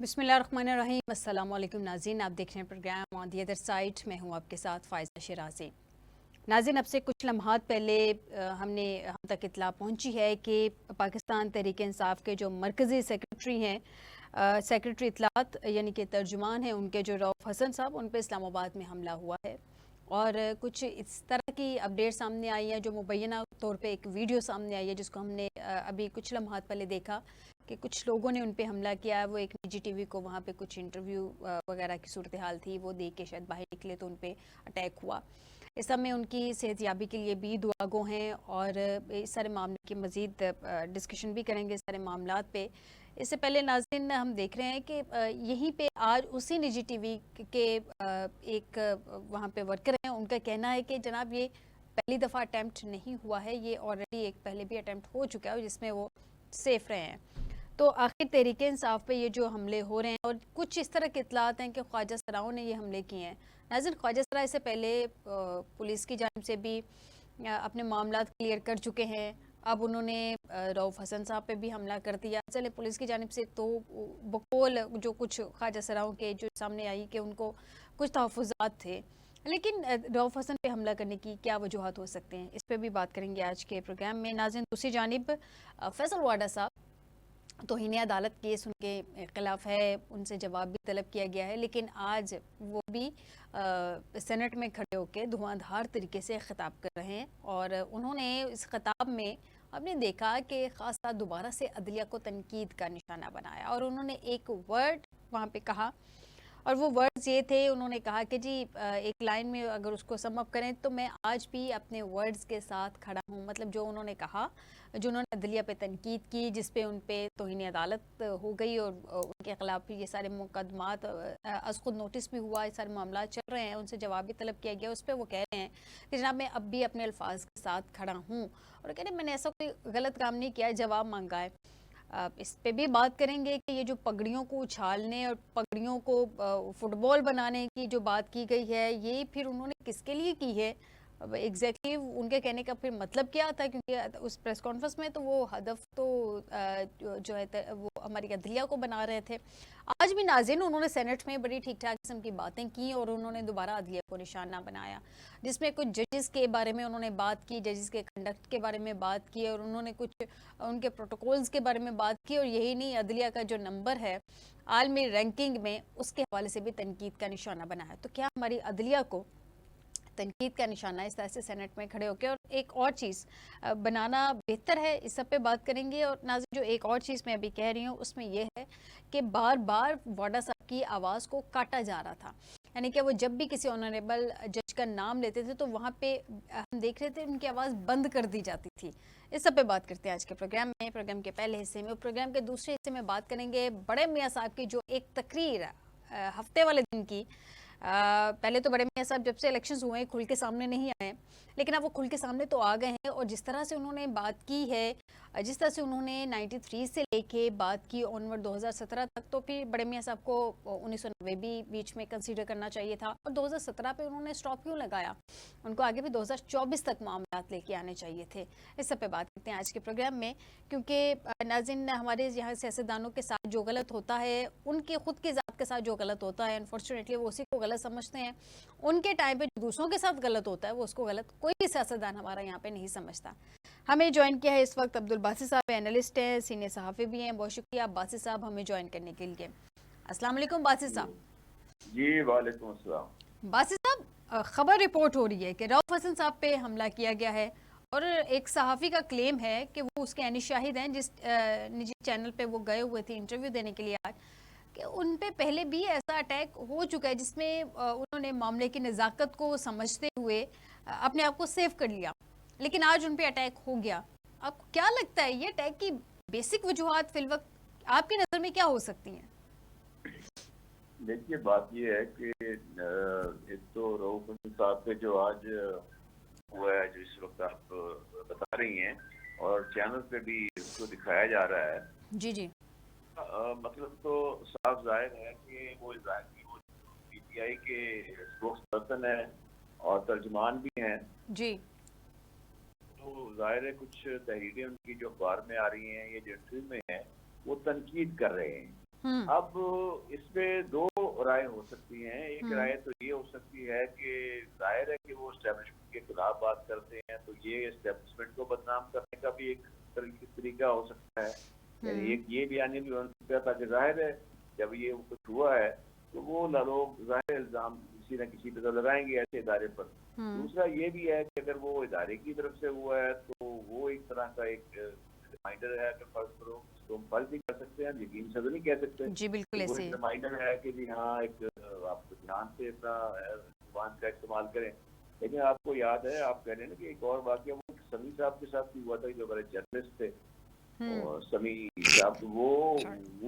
बिस्मिल्लाहिर्रहमानिर्रहीम। अस्सलाम वालेकुम नाज़रीन, आप देख रहे हैं program on the other side. मैं हूं आपके साथ फ़ायज़ा शिराज़ी। नाज़रीन, अब से कुछ लम्हात पहले हम तक इत्तला पहुंची है कि पाकिस्तान तहरीक इंसाफ के जो मरकज़ी सेक्रेटरी हैं, सेक्रेटरी इत्तलात यानी कि तर्जुमान हैं उनके, जो रऊफ़ हसन साहब, उन पर इस्लामाबाद में हमला हुआ है। और कुछ इस तरह की अपडेट सामने आई है, जो मुबैना तौर पे एक वीडियो सामने आई है जिसको हमने अभी कुछ लम्हात पहले देखा कि कुछ लोगों ने उन पे हमला किया है। वो एक निजी टीवी को वहाँ पे कुछ इंटरव्यू वगैरह की सूरत हाल थी, वो देख के शायद बाहर निकले तो उन पे अटैक हुआ। इस सब में उनकी सेहतयाबी के लिए भी दुआ गो हैं और इस सारे मामले की मज़ीद डिस्कशन भी करेंगे इस सारे मामलात पे। इससे पहले नाज़रीन, हम देख रहे हैं कि यहीं पे आज उसी निजी टीवी के एक वहाँ पे वर्कर हैं, उनका कहना है कि जनाब ये पहली दफ़ा अटैम्प्ट नहीं हुआ है, ये ऑलरेडी एक पहले भी अटैम्प्ट हो चुका है जिसमें वो सेफ रहे हैं। तो आखिर तहरीके इंसाफ पे ये जो हमले हो रहे हैं, और कुछ इस तरह के इतलात हैं कि ख्वाजा सराओं ने ये हमले किए हैं। नाज़रीन, ख्वाजा सराय से पहले पुलिस की जानिब से भी अपने मामलात क्लियर कर चुके हैं। अब उन्होंने रऊफ़ हसन साहब पे भी हमला कर दिया। चले, पुलिस की जानिब से तो बकौल जो कुछ ख्वाजा सराओं के जो सामने आई कि उनको कुछ तहफ़्फ़ुज़ात थे, लेकिन रऊफ़ हसन पे हमला करने की क्या वजूहत हो सकते हैं, इस पर भी बात करेंगे आज के प्रोग्राम में। नाज़रीन, दूसरी जानिब फैसल वाडा साहब, तौहीन अदालत केस उनके ख़िलाफ़ है, उनसे जवाब भी तलब किया गया है, लेकिन आज वो भी सेनेट में खड़े होकर धुआंधार तरीके से ख़िताब कर रहे हैं। और उन्होंने इस ख़िताब में हमने देखा कि ख़ासा दोबारा से अदलिया को तनकीद का निशाना बनाया, और उन्होंने एक वर्ड वहाँ पे कहा, और वो वर्ड्स ये थे, उन्होंने कहा कि जी एक लाइन में अगर उसको सम अप करें तो मैं आज भी अपने वर्ड्स के साथ खड़ा हूँ। मतलब जो उन्होंने कहा, जो उन्होंने अदलिया पे तनकीद की, जिस पे उन पे तौहीन अदालत हो गई और उनके ख़िलाफ़ ये सारे मुकदमात अज़ खुद नोटिस भी हुआ, ये सारे मामला चल रहे हैं, उनसे जवाब भी तलब किया गया। उस पर वो कह रहे हैं कि जनाब मैं अब भी अपने अल्फाज के साथ खड़ा हूँ, और कह रहे हैं मैंने ऐसा कोई गलत काम नहीं किया है, जवाब मांगा है। इस पे भी बात करेंगे कि ये जो पगड़ियों को उछालने और पगड़ियों को फुटबॉल बनाने की जो बात की गई है, ये फिर उन्होंने किसके लिए की है, अब एग्जैक्टली उनके कहने का फिर मतलब क्या था, क्योंकि उस प्रेस कॉन्फ्रेंस में तो वो हदफ तो जो है वो हमारी अदलिया को बना रहे थे। आज भी नाज़रीन, उन्होंने सेनेट में बड़ी ठीक ठाक किस्म की बातें की, और उन्होंने दोबारा अदलिया को निशाना बनाया, जिसमें कुछ जजेस के बारे में उन्होंने बात की, जजेस के कंडक्ट के बारे में बात की, और उन्होंने कुछ उनके प्रोटोकॉल्स के बारे में बात की। और यही नहीं, अदलिया का जो नंबर है आलमी रैंकिंग में, उसके हवाले से भी तनकीद का निशाना बनाया। तो क्या हमारी अदलिया को तनकीद का निशाना इस तरह से सेनेट में खड़े होकर और एक और चीज़ बनाना बेहतर है, इस सब पे बात करेंगे। और नाज़रीन, जो एक और चीज़ मैं अभी कह रही हूँ उसमें यह है कि बार बार वाडा साहब की आवाज़ को काटा जा रहा था, यानी कि वो जब भी किसी ऑनरेबल जज का नाम लेते थे तो वहाँ पे हम देख रहे थे उनकी आवाज़ बंद कर दी जाती थी। इस सब पे बात करते हैं आज के प्रोग्राम में। प्रोग्राम के पहले हिस्से में और प्रोग्राम के दूसरे हिस्से में बात करेंगे बड़े मियाँ साहब की जो एक तकरीर हफ्ते वाले दिन की। पहले तो बड़े मियाँ साहब जब से इलेक्शंस हुए हैं खुल के सामने नहीं आए, लेकिन अब वो खुल के सामने तो आ गए हैं। और जिस तरह से उन्होंने बात की है, जिस तरह से उन्होंने 93 से लेके बात की ऑनवर्ड 2017 तक, तो फिर बड़े मियाँ साहब को 1990 भी बीच में कंसीडर करना चाहिए था, और 2017 पे उन्होंने स्टॉप क्यों लगाया, उनको आगे भी 2024 तक मामला लेके आने चाहिए थे। इस सब पे बात करते हैं आज के प्रोग्राम में, क्योंकि नाज़रीन, हमारे यहाँ सियासतदानों के साथ जो गलत होता है, उनके खुद की ज़ात के साथ जो गलत होता है, अनफॉर्चुनेटली वो उसी को गलत समझते हैं। उनके टाइम पे जो दूसरों के साथ गलत होता है वो उसको गलत कोई भी सियासतदान हमारा यहाँ पे नहीं समझता। हमें ज्वाइन किया है इस वक्त अब्दुल बासित साहब, एनालिस्ट हैं, सीनियर सहाफ़ी भी हैं। बहुत शुक्रिया बासित साहब हमें ज्वाइन करने के लिए। अस्सलाम वालेकुम बासित साहब। जी वालेकुम अस्सलाम। बासित साहब, खबर रिपोर्ट हो रही है कि रऊफ़ हसन साहब पे हमला किया गया है, और एक सहाफ़ी का क्लेम है कि वो उसके यानी शाहिद हैं, जिस निजी चैनल पे वो गए हुए थे इंटरव्यू देने के लिए आज, कि उन पे पहले भी ऐसा अटैक हो चुका है जिसमें उन्होंने मामले की नज़ाकत को समझते हुए अपने आप को सेव कर लिया, लेकिन आज उन पे अटैक हो गया। आपको क्या लगता है ये अटैक की बेसिक वजूहत फिलवक्त आपकी नज़र में क्या हो सकती हैं? देखिए, बात ये है कि एक तो रऊफ हसन साहब पे जो आज हुआ है, जो इस वक्त आप बता रही हैं, और चैनल पे भी उसको दिखाया जा रहा है, जी जी मतलब तो साफ जाहिर है कि वो पीटीआई के स्पोक्स पर्सन है और तर्जुमान भी हैं। जी तो जाहिर है कुछ तहरीरें उनकी जो अखबार में आ रही हैं, ये जो इंटरव्यू में है, वो तनकीद कर रहे हैं। अब इसमें दो राय हो सकती हैं। एक राय तो ये हो सकती है कि जाहिर है कि वो एस्टेब्लिशमेंट के खिलाफ बात करते हैं, तो ये एस्टेब्लिशमेंट को बदनाम करने का भी एक तरीका हो सकता है। यानी एक ये बयानी भी हो सकता है, ताकि जाहिर है जब ये कुछ हुआ है तो वो लोग जाहिर इल्जाम किसी न किसी पे तो लगाएंगे ऐसे इदारे पर। दूसरा ये भी है कि अगर वो इदारे की तरफ से हुआ है तो वो एक तरह का एक रिमाइंडर है कि फर्ज करो, तो हम फर्ज नहीं कर सकते हैं, यकीन से तो नहीं कह सकते। जी बिल्कुल वो ऐसे एक रिमाइंडर है कि जी हाँ, एक आप ध्यान से अपना जुबान का इस्तेमाल करें। लेकिन आपको याद है, आप कह रहे हैं ना कि एक और वाकया वो समी साहब के साथ भी हुआ था, जो हमारे जर्नलिस्ट थे और समी साहब, वो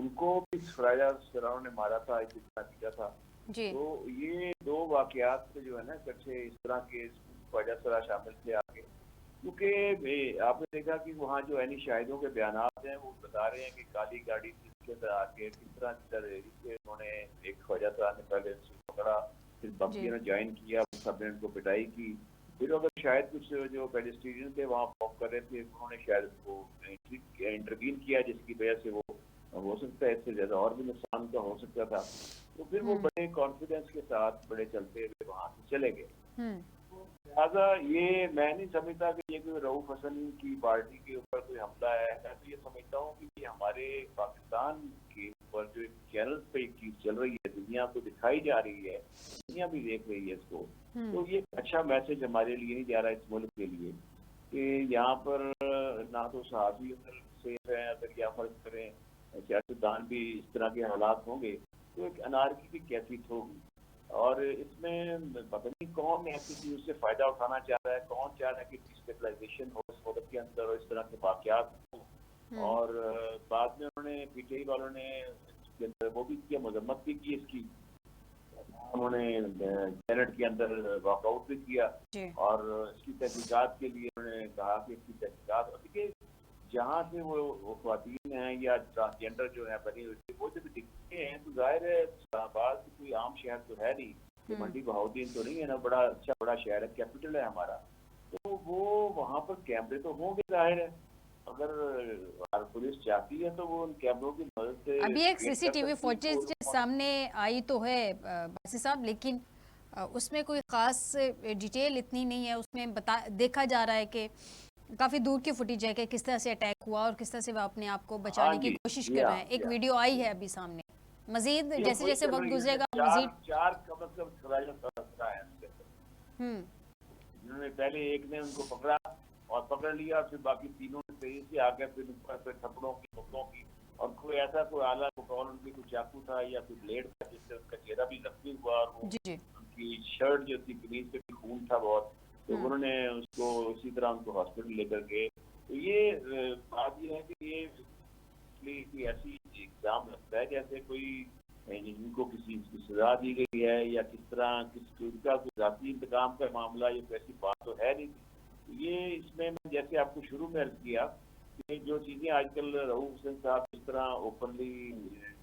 उनको भी फराजा सराओं ने मारा था, इतना किया था। तो ये दो वाकयात जो है ना इकट्ठे इस तरह के फराजा सरा शामिल थे आगे, क्योंकि आपने देखा कि वहाँ जो ऐनी शाहिदों के बयानात हैं वो बता रहे हैं कि काली गाड़ी के अंदर आके किस तरह से उन्होंने एक ख्वाजा सरा ने पहले पकड़ा, फिर बाकी ने ज्वाइन किया, सब ने उनको पिटाई की। फिर अगर शायद कुछ जो पेडेस्ट्रियन थे वहाँ वॉक कर रहे थे, उन्होंने शायद वो इंटरवीन किया, जिसकी वजह से वो हो सकता है इससे ज्यादा और भी नुकसान का हो सकता था। तो फिर वो बड़े कॉन्फिडेंस के साथ बड़े चलते हुए वहाँ से चले गए। लिहाजा ये मैं नहीं समझता कि ये कोई रऊफ हसन की पार्टी के ऊपर कोई हमला है। मैं तो ये समझता हूँ कि ये हमारे पाकिस्तान के ऊपर जो चैनल पे एक चीज चल रही है, दुनिया को दिखाई जा रही है, दुनिया भी देख रही है इसको, तो ये अच्छा मैसेज हमारे लिए नहीं जा रहा इस मुल्क के लिए कि यहाँ पर ना तो सहाबी अंदर सेफ है, अगर या फर्ज करें सियासतदान भी इस तरह के हालात होंगे तो एक अनारकी की कैफियत होगी। और इसमें पता नहीं कौन ऐसी चीज से फायदा उठाना चाह रहा है, कौन चाह रहा है कि डिस्टेबलाइजेशन हो इस मुल्क के अंदर और इस तरह के वाकयात हो। और बाद में उन्होंने पीटीआई वालों ने इसके अंदर वो भी किया, मजम्मत भी की इसकी, उन्होंने सेनेट के अंदर वॉकआउट भी किया और इसकी तहकीकात के लिए उन्होंने कहा कि इसकी तहकीकात, देखिए जहाँ से वो ख्वातीन हैं या ट्रांसजेंडर जो है बनी हुई वो जब दिखते हैं तो जाहिर है इस्लामाबाद कोई आम शहर तो है नहीं, मंडी बहाउद्दीन तो नहीं है ना, बड़ा अच्छा बड़ा शहर है, कैपिटल है हमारा, तो वो वहाँ पर कैमरे तो होंगे जाहिर है। अगर पुलिस चाहती है तो वो उन कैमरों की मदद से अभी एक सीसीटीवी फुटेज सामने आई तो है बासी साहब, लेकिन उसमें कोई खास डिटेल इतनी नहीं है। उसमें देखा जा रहा है कि काफी दूर की फुटेज है कि किस तरह से अटैक हुआ और किस तरह से वो अपने आप को बचाने की कोशिश कर रहे हैं। एक वीडियो आई है अभी सामने, मजीद जैसे जैसे वक्त गुजरेगा मजीद चार कम से कम जिन्होंने पहले एक ने उनको पकड़ा और पकड़ लिया, फिर बाकी तीनों ने तेजी से आगे फिर थप्पड़ों की मुक्कों की, और कोई ऐसा कोई आला कौन उनकी कोई चाकू था या कोई ब्लेड था जिससे उनका चेहरा भी जख्मी हुआ और वो उनकी शर्ट जो थी कमीज पे भी खून था बहुत, तो उन्होंने उसको इसी तरह उनको हॉस्पिटल लेकर गए। तो ये बात ये है कि ये ऐसी एग्जाम लगता है जैसे कोई जिनको किसी की सजा दी गई है या किस तरह किसका कोई जाती इंतकाम का मामला, ये ऐसी बात तो है नहीं। तो ये इसमें मैं जैसे आपको शुरू में अर्ज किया कि जो चीज़ें आजकल रऊफ हुसैन साहब जिस तरह ओपनली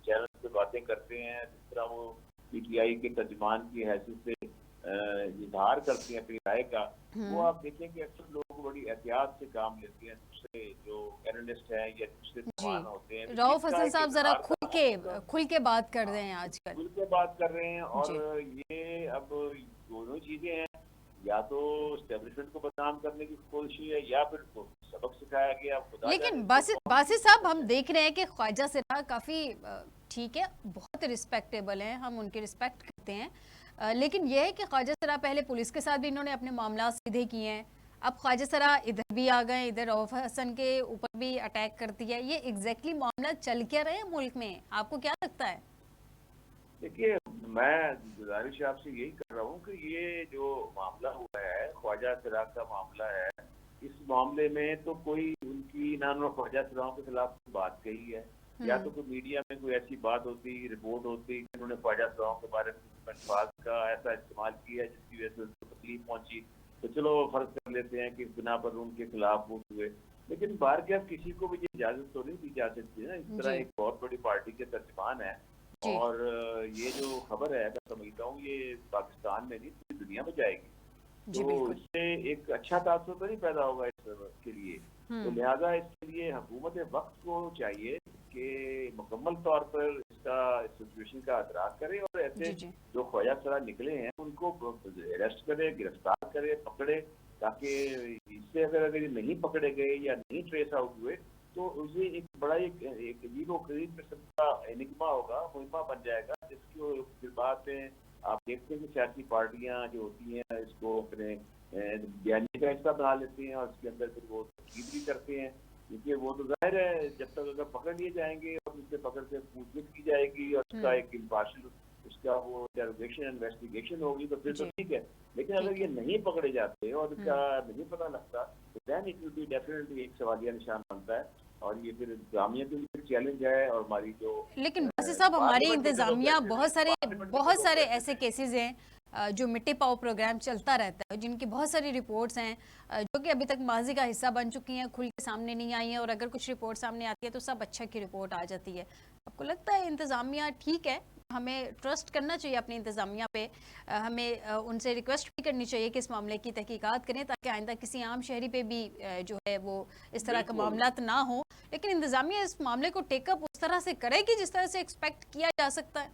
चैनल पे बातें करते हैं, जिस तरह वो पीटीआई के तर्जमान की हैसियत से इजहार करते हैं अपनी राय का, वो आप देखें कि अक्सर लोग बड़ी एहतियात से काम लेते हैं। दूसरे जो एनालिस्ट हैं या दूसरे तर्जमान होते हैं, रऊफ हसन साहब जरा खुल के बात कर रहे हैं, आजकल खुल के बात कर रहे हैं। और ये अब दोनों चीजें हैं, या तो एस्टेब्लिशमेंट को बदनाम करने की कोशिश है या फिर सबक सिखाया गया। लेकिन बासित साहब हम देख रहे हैं कि ख्वाजा सिरा काफी ठीक है, बहुत रिस्पेक्टेबल हैं, हम उनकी रिस्पेक्ट करते हैं, लेकिन यह है कि ख्वाजा सिरा पहले पुलिस के साथ भी इन्होंने अपने मामला सीधे किए हैं, अब ख्वाजा सरा इधर भी आ गए, इधर रऊफ हसन के ऊपर भी अटैक करती है। ये एग्जैक्टली मामला चल क्या रहे हैं मुल्क में, आपको क्या लगता है? देखिए, मैं गुजारिश आपसे यही कर रहा हूँ कि ये जो मामला हुआ है ख्वाजा सरा का मामला है, इस मामले में तो कोई उनकी ना ख्वाजा सराओं के खिलाफ बात कही है या तो कोई मीडिया में कोई ऐसी बात होती, रिपोर्ट होती कि उन्होंने ख्वाजा सराओं के बारे में अल्फाज का ऐसा इस्तेमाल किया है जिसकी वजह से उनको तकलीफ पहुंची, तो चलो फर्ज कर लेते हैं कि बिना पर उनके खिलाफ वो हुए। लेकिन बाहर के अब किसी को भी ये इजाजत तो नहीं दी जा सकती है ना, इस तरह एक बहुत बड़ी पार्टी के तर्जमान है और ये जो खबर है मैं समझता हूँ ये पाकिस्तान में नहीं पूरी दुनिया में जाएगी, तो इससे एक अच्छा तासुर तो नहीं पैदा होगा इसके लिए। तो लिहाजा इसके लिए हुकूमत वक्त को चाहिए कि मुकम्मल तौर पर इसका सिचुएशन का अदराक करे और जी ऐसे जी जो ख्वाजा सरा निकले हैं उनको अरेस्ट करे, गिरफ्तार करे, पकड़े, ताकि इससे अगर ये नहीं पकड़े गए या नहीं ट्रेस आउट हुए तो उसे एक बड़ा एक अजीबो गरीब किस्म का एनिग्मा होगा, मुहिमा बन जाएगा, जिसको फिर बाद में आप देखते हैं कि सियासी पार्टियां जो होती हैं इसको अपने बयानी का हिस्सा बना लेते हैं और उसके अंदर फिर वो तनकीद भी करते हैं, क्योंकि वो तो जाहिर है जब तक अगर पकड़ लिए जाएंगे और उससे पकड़ के पूछगिछ की जाएगी और उसका एक इम्पार्शियल उसका वो इंटरोगेशन इन्वेस्टिगेशन होगी तो फिर तो जी ठीक है, लेकिन अगर ये नहीं पकड़े जाते और इसका नहीं पता लगता तो then it will be definitely एक सवालिया निशान बनता है और ये फिर इंतजामिया के लिए चैलेंज है और हमारी जो लेकिन बासी साहब हमारी पार्लियामेंट में जो लोग इंतजामिया बैठे बहुत थे, सारे पार्लियामेंट में जो बहुत लोग सारे बैठे ऐसे थे, केसेस हैं जो मिट्टी पाओ प्रोग्राम चलता रहता है, जिनकी बहुत सारी रिपोर्ट्स हैं जो कि अभी तक माजी का हिस्सा बन चुकी हैं, खुल के सामने नहीं आई हैं, और अगर कुछ रिपोर्ट सामने आती है तो सब अच्छा की रिपोर्ट आ जाती है। आपको लगता है इंतजामिया ठीक है? हमें ट्रस्ट करना चाहिए अपनी इंतजामिया पे, हमें उनसे रिक्वेस्ट भी करनी चाहिए कि इस मामले की तहकीकात करें ताकि आइंदा किसी आम शहरी पे भी जो है वो इस तरह का बिल्कुल। मामला ना हो। लेकिन इंतजामिया इस मामले को टेकअप उस तरह से करेगी जिस तरह से एक्सपेक्ट किया जा सकता है।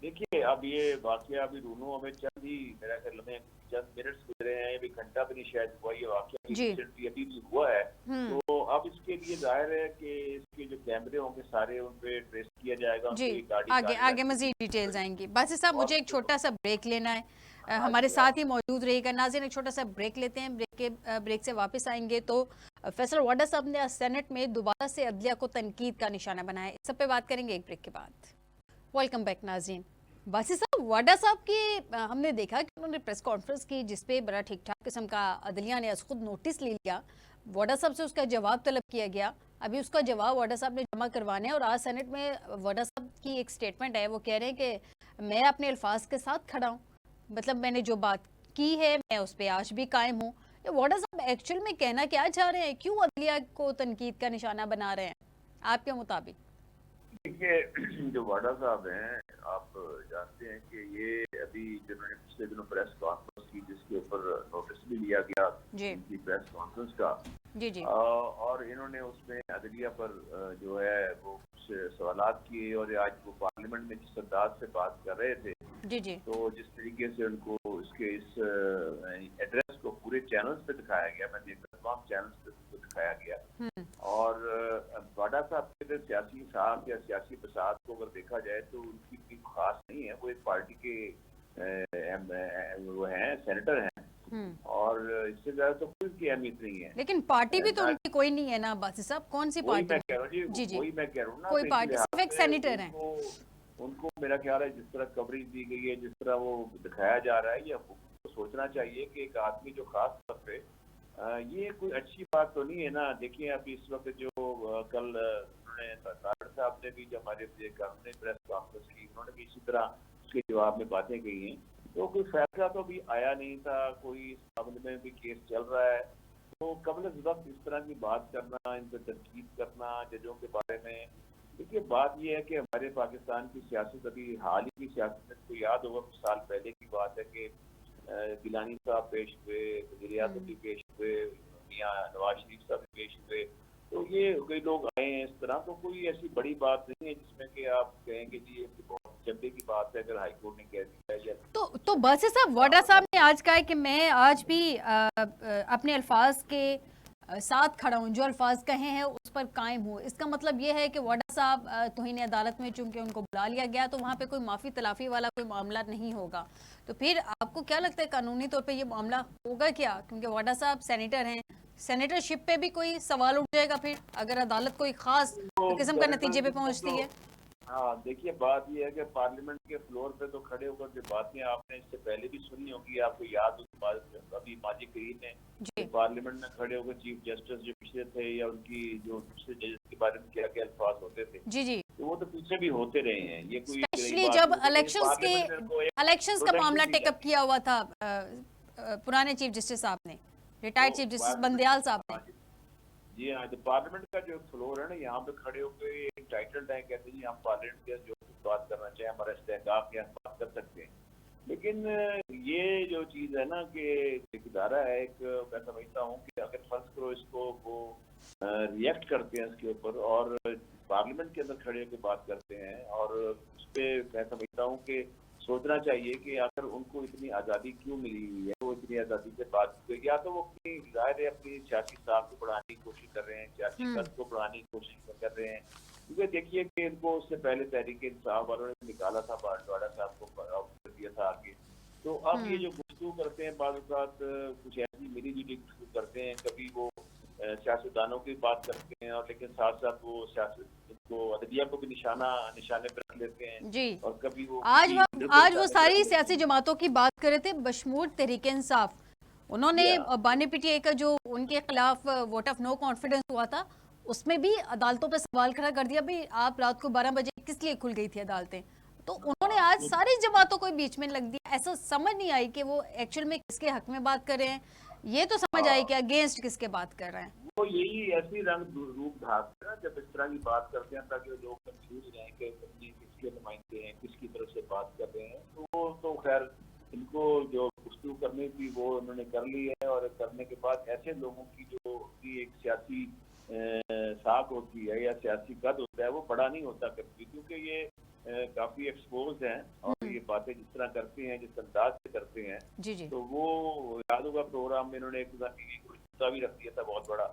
देखिए अब ये वाकया अभी दोनों हमें चंद ही मेरा ख्याल में चंद मिनट्स गुजरे हैं, अभी घंटा भी नहीं शायद हुआ ये वाकया जी रिसेंटली अभी भी हुआ है, हम्म तो अब इसके लिए जाहिर है कि इसके जो कैमरे होंगे सारे उन पे ट्रेस किया जाएगा, जी उनकी गाड़ी आगे सारी आगे मजीद डिटेल्स आएंगी। बासी साहब मुझे एक और छोटा सा ब्रेक लेना है, हाँ हमारे जी साथ ही मौजूद रहेगा। नाज़रीन एक छोटा सा ब्रेक लेते हैं, ब्रेक से वापस आएंगे तो फैसल वाडा साहब ने सेनेट में दोबारा से अदलिया को तनकीद का निशाना बनाया, इस सब पे बात करेंगे एक ब्रेक के बाद। वेलकम बैक नाज़रीन। बासी साहब वाडा साहब की हमने देखा कि उन्होंने प्रेस कॉन्फ्रेंस की जिसपे बड़ा ठीक ठाक किस्म का अदलिया ने खुद नोटिस ले लिया, वाडा साहब से उसका जवाब तलब किया गया। अभी उसका जवाब वाडा साहब ने जमा करवाने और आज सेनेट में वाडा साहब की एक स्टेटमेंट है, वो कह रहे हैं कि मैं अपने अल्फाज के साथ खड़ा हूँ, मतलब मैंने जो बात की है मैं उस पर आज भी कायम हूँ। ये वाडा साहब एक्चुअल में कहना क्या चाह रहे हैं, क्यों अदलिया को तनकीद का निशाना बना रहे हैं आपके मुताबिक? देखिए जो वाडा साहब हैं आप जानते हैं कि ये अभी जिन्होंने पिछले दिनों प्रेस कॉन्फ्रेंस की जिसके ऊपर नोटिस भी लिया गया जी इनकी प्रेस कॉन्फ्रेंस का, जी जी और इन्होंने उसमें अदलिया पर जो है वो कुछ सवालात किए और आज वो पार्लियामेंट में जिस अंदाज से बात कर रहे थे जी जी तो जिस तरीके से उनको इसके इस एड्रेस को पूरे चैनल्स पे दिखाया गया, मैं देखता तमाम चैनल्स पे उसको दिखाया गया और वाडा साहब के अगर सियासी साहब या सियासी बसात को अगर देखा जाए तो उनकी इतनी खास नहीं है, वो एक पार्टी के वो हैं सेनेटर हैं और इससे ज्यादा तो कोई की अहमियत नहीं है। लेकिन पार्टी भी तो उनकी कोई नहीं है ना बासी साहब, कौन सी वही पार्टी? मैं कह रहा हूँ जी जी, जी वही मैं कह रहा हूँ ना, कोई तो इस पार्टी, लिहाज सिर्फ एक से सेनेटर हैं। उनको मेरा ख्याल है जिस तरह कवरेज दी गई है, जिस तरह वो दिखाया जा रहा है, या उनको सोचना चाहिए कि एक आदमी जो खास तौर पे ये कोई अच्छी बात तो नहीं है ना। देखिए अभी इस वक्त जो कल उन्होंने तारड़ साहब ने भी जो हमारे प्रेस कॉन्फ्रेंस की, उन्होंने भी इसी तरह उसके जवाब में बातें कही हैं, तो कोई फैसला तो अभी आया नहीं था, कोई इस मामले में भी केस चल रहा है, तो कबल वक्त इस तरह की बात करना, इन पर तनकीद करना जजों के बारे में। देखिए बात यह है कि हमारे पाकिस्तान की सियासत अभी हाल ही की सियासत में, को याद होगा कुछ साल पहले की बात है कि गिलानी साहब पेश हुए, वज़ीर आज़म भी पेश हुए, मियां नवाज शरीफ साहब भी पेश हुए, तो ये कई लोग आए हैं इस तरह, तो कोई ऐसी बड़ी बात नहीं है जिसमें कि आप कहें कि जी ये बहुत चंबे की बात है अगर हाईकोर्ट ने कह दिया है। तो बासी साहब वाडा साहब ने आज कहा है कि मैं आज भी अपने अल्फाज के साथ खड़ा हूँ, जो अल्फाज कहे हैं उस पर कायम हूँ। इसका मतलब ये है कि वाडा साहब तौहीन अदालत में चूंकि उनको बुला लिया गया तो वहाँ पे कोई माफ़ी तलाफ़ी वाला कोई मामला नहीं होगा, तो फिर आपको क्या लगता है कानूनी तौर पे ये मामला होगा क्या? क्योंकि वाडा साहब सेनेटर हैं, सेनेटरशिप पे भी कोई सवाल उठ जाएगा फिर अगर अदालत कोई खास किस्म का नतीजे पे पहुँचती है। हाँ देखिए बात यह है कि पार्लियामेंट के फ्लोर पे तो खड़े होकर जो बातें आपने इससे पहले भी सुनी होगी, आपको याद होगी अभी माजिद करीम ने पार्लियामेंट में खड़े होकर चीफ जस्टिस जो पिछले थे या उनकी जो दूसरे जजेस के बारे में क्या क्या अल्फाज होते थे, जी जी तो वो तो पीछे भी होते रहे हैं। ये कोई स्पेशली जब इलेक्शंस का मामला टेकअप किया हुआ था पुराने चीफ जस्टिस साहब ने, रिटायर्ड चीफ जस्टिस बंदयाल साहब ने। जी हाँ, जो पार्लियामेंट का जो फ्लोर है ना, यहाँ पे खड़े होकर टाइटल है, कहते हैं हम पार्लियामेंट के जो बात करना चाहे हमारा इस्तेहकाम के बात कर सकते हैं, लेकिन लेकिन ये जो चीज़ है ना कि एक इदारा है, एक मैं समझता हूँ कि अगर फर्ज करो इसको वो रिएक्ट करते हैं इसके ऊपर और पार्लियामेंट के अंदर खड़े होकर बात करते हैं, और उस पर मैं समझता हूँ कि सोचना चाहिए कि आखिर उनको इतनी आज़ादी क्यों मिली हुई है, वो इतनी आज़ादी से बात, या तो वो अपनी जाहिर है अपनी सियासी साख को बढ़ाने की कोशिश कर रहे हैं, सियासी कद को बढ़ाने की कोशिश कर रहे हैं। क्योंकि देखिए कि इनको उससे पहले तहरीक इंसाफ वालों ने निकाला था, बांसवाड़ा साहब को आउट कर दिया था आगे। तो अब ये जो गुफ्तगू करते हैं बाद कुछ ऐसी मिली जुली गुफ्तगू करते हैं, कभी वो सियासतदानों की बात करते हैं और लेकिन साथ साथ वो सियासत को अदलिया को भी निशाने पर रख लेते हैं, जी। और कभी वो आज वो सारी सियासी जमातों की बात कर रहे थे बशमूल तहरीक इंसाफ। उन्होंने बानी पीटीआई का जो उनके खिलाफ वोट ऑफ नो कॉन्फिडेंस हुआ था उसमें भी अदालतों पे सवाल खड़ा कर दिया, भाई आप रात को 12 बजे किस लिए खुल गई थी अदालतें। तो उन्होंने आज सारी जमातों को बीच में लग दिया। ऐसा समझ नहीं आई कि वो एक्चुअल में किसके हक में बात कर रहे हैं, ये तो समझ आई कि अगेंस्ट किसके बात कर रहे हैं। वो यही ऐसी रंग रूप धारते हैं जब इस तरह की बात करते हैं, ताकि लोग कंफ्यूज रहें कि किसके नुमाइंदे हैं, किसकी तरफ से बात कर रहे हैं। तो खैर इनको जो गुफ्तगू करनी थी वो उन्होंने कर ली है, और करने के बाद ऐसे लोगों की जो की एक सियासी साख होती है या सियासी कद होता है वो बड़ा नहीं होता कभी, क्योंकि ये काफी एक्सपोज हैं और ये बातें जिस तरह करते हैं, जिस अंदाज से करते हैं। जी जी। तो वो याद होगा प्रोग्राम में इन्होंने एक टीवी को जूता भी रख दिया था बहुत बड़ा,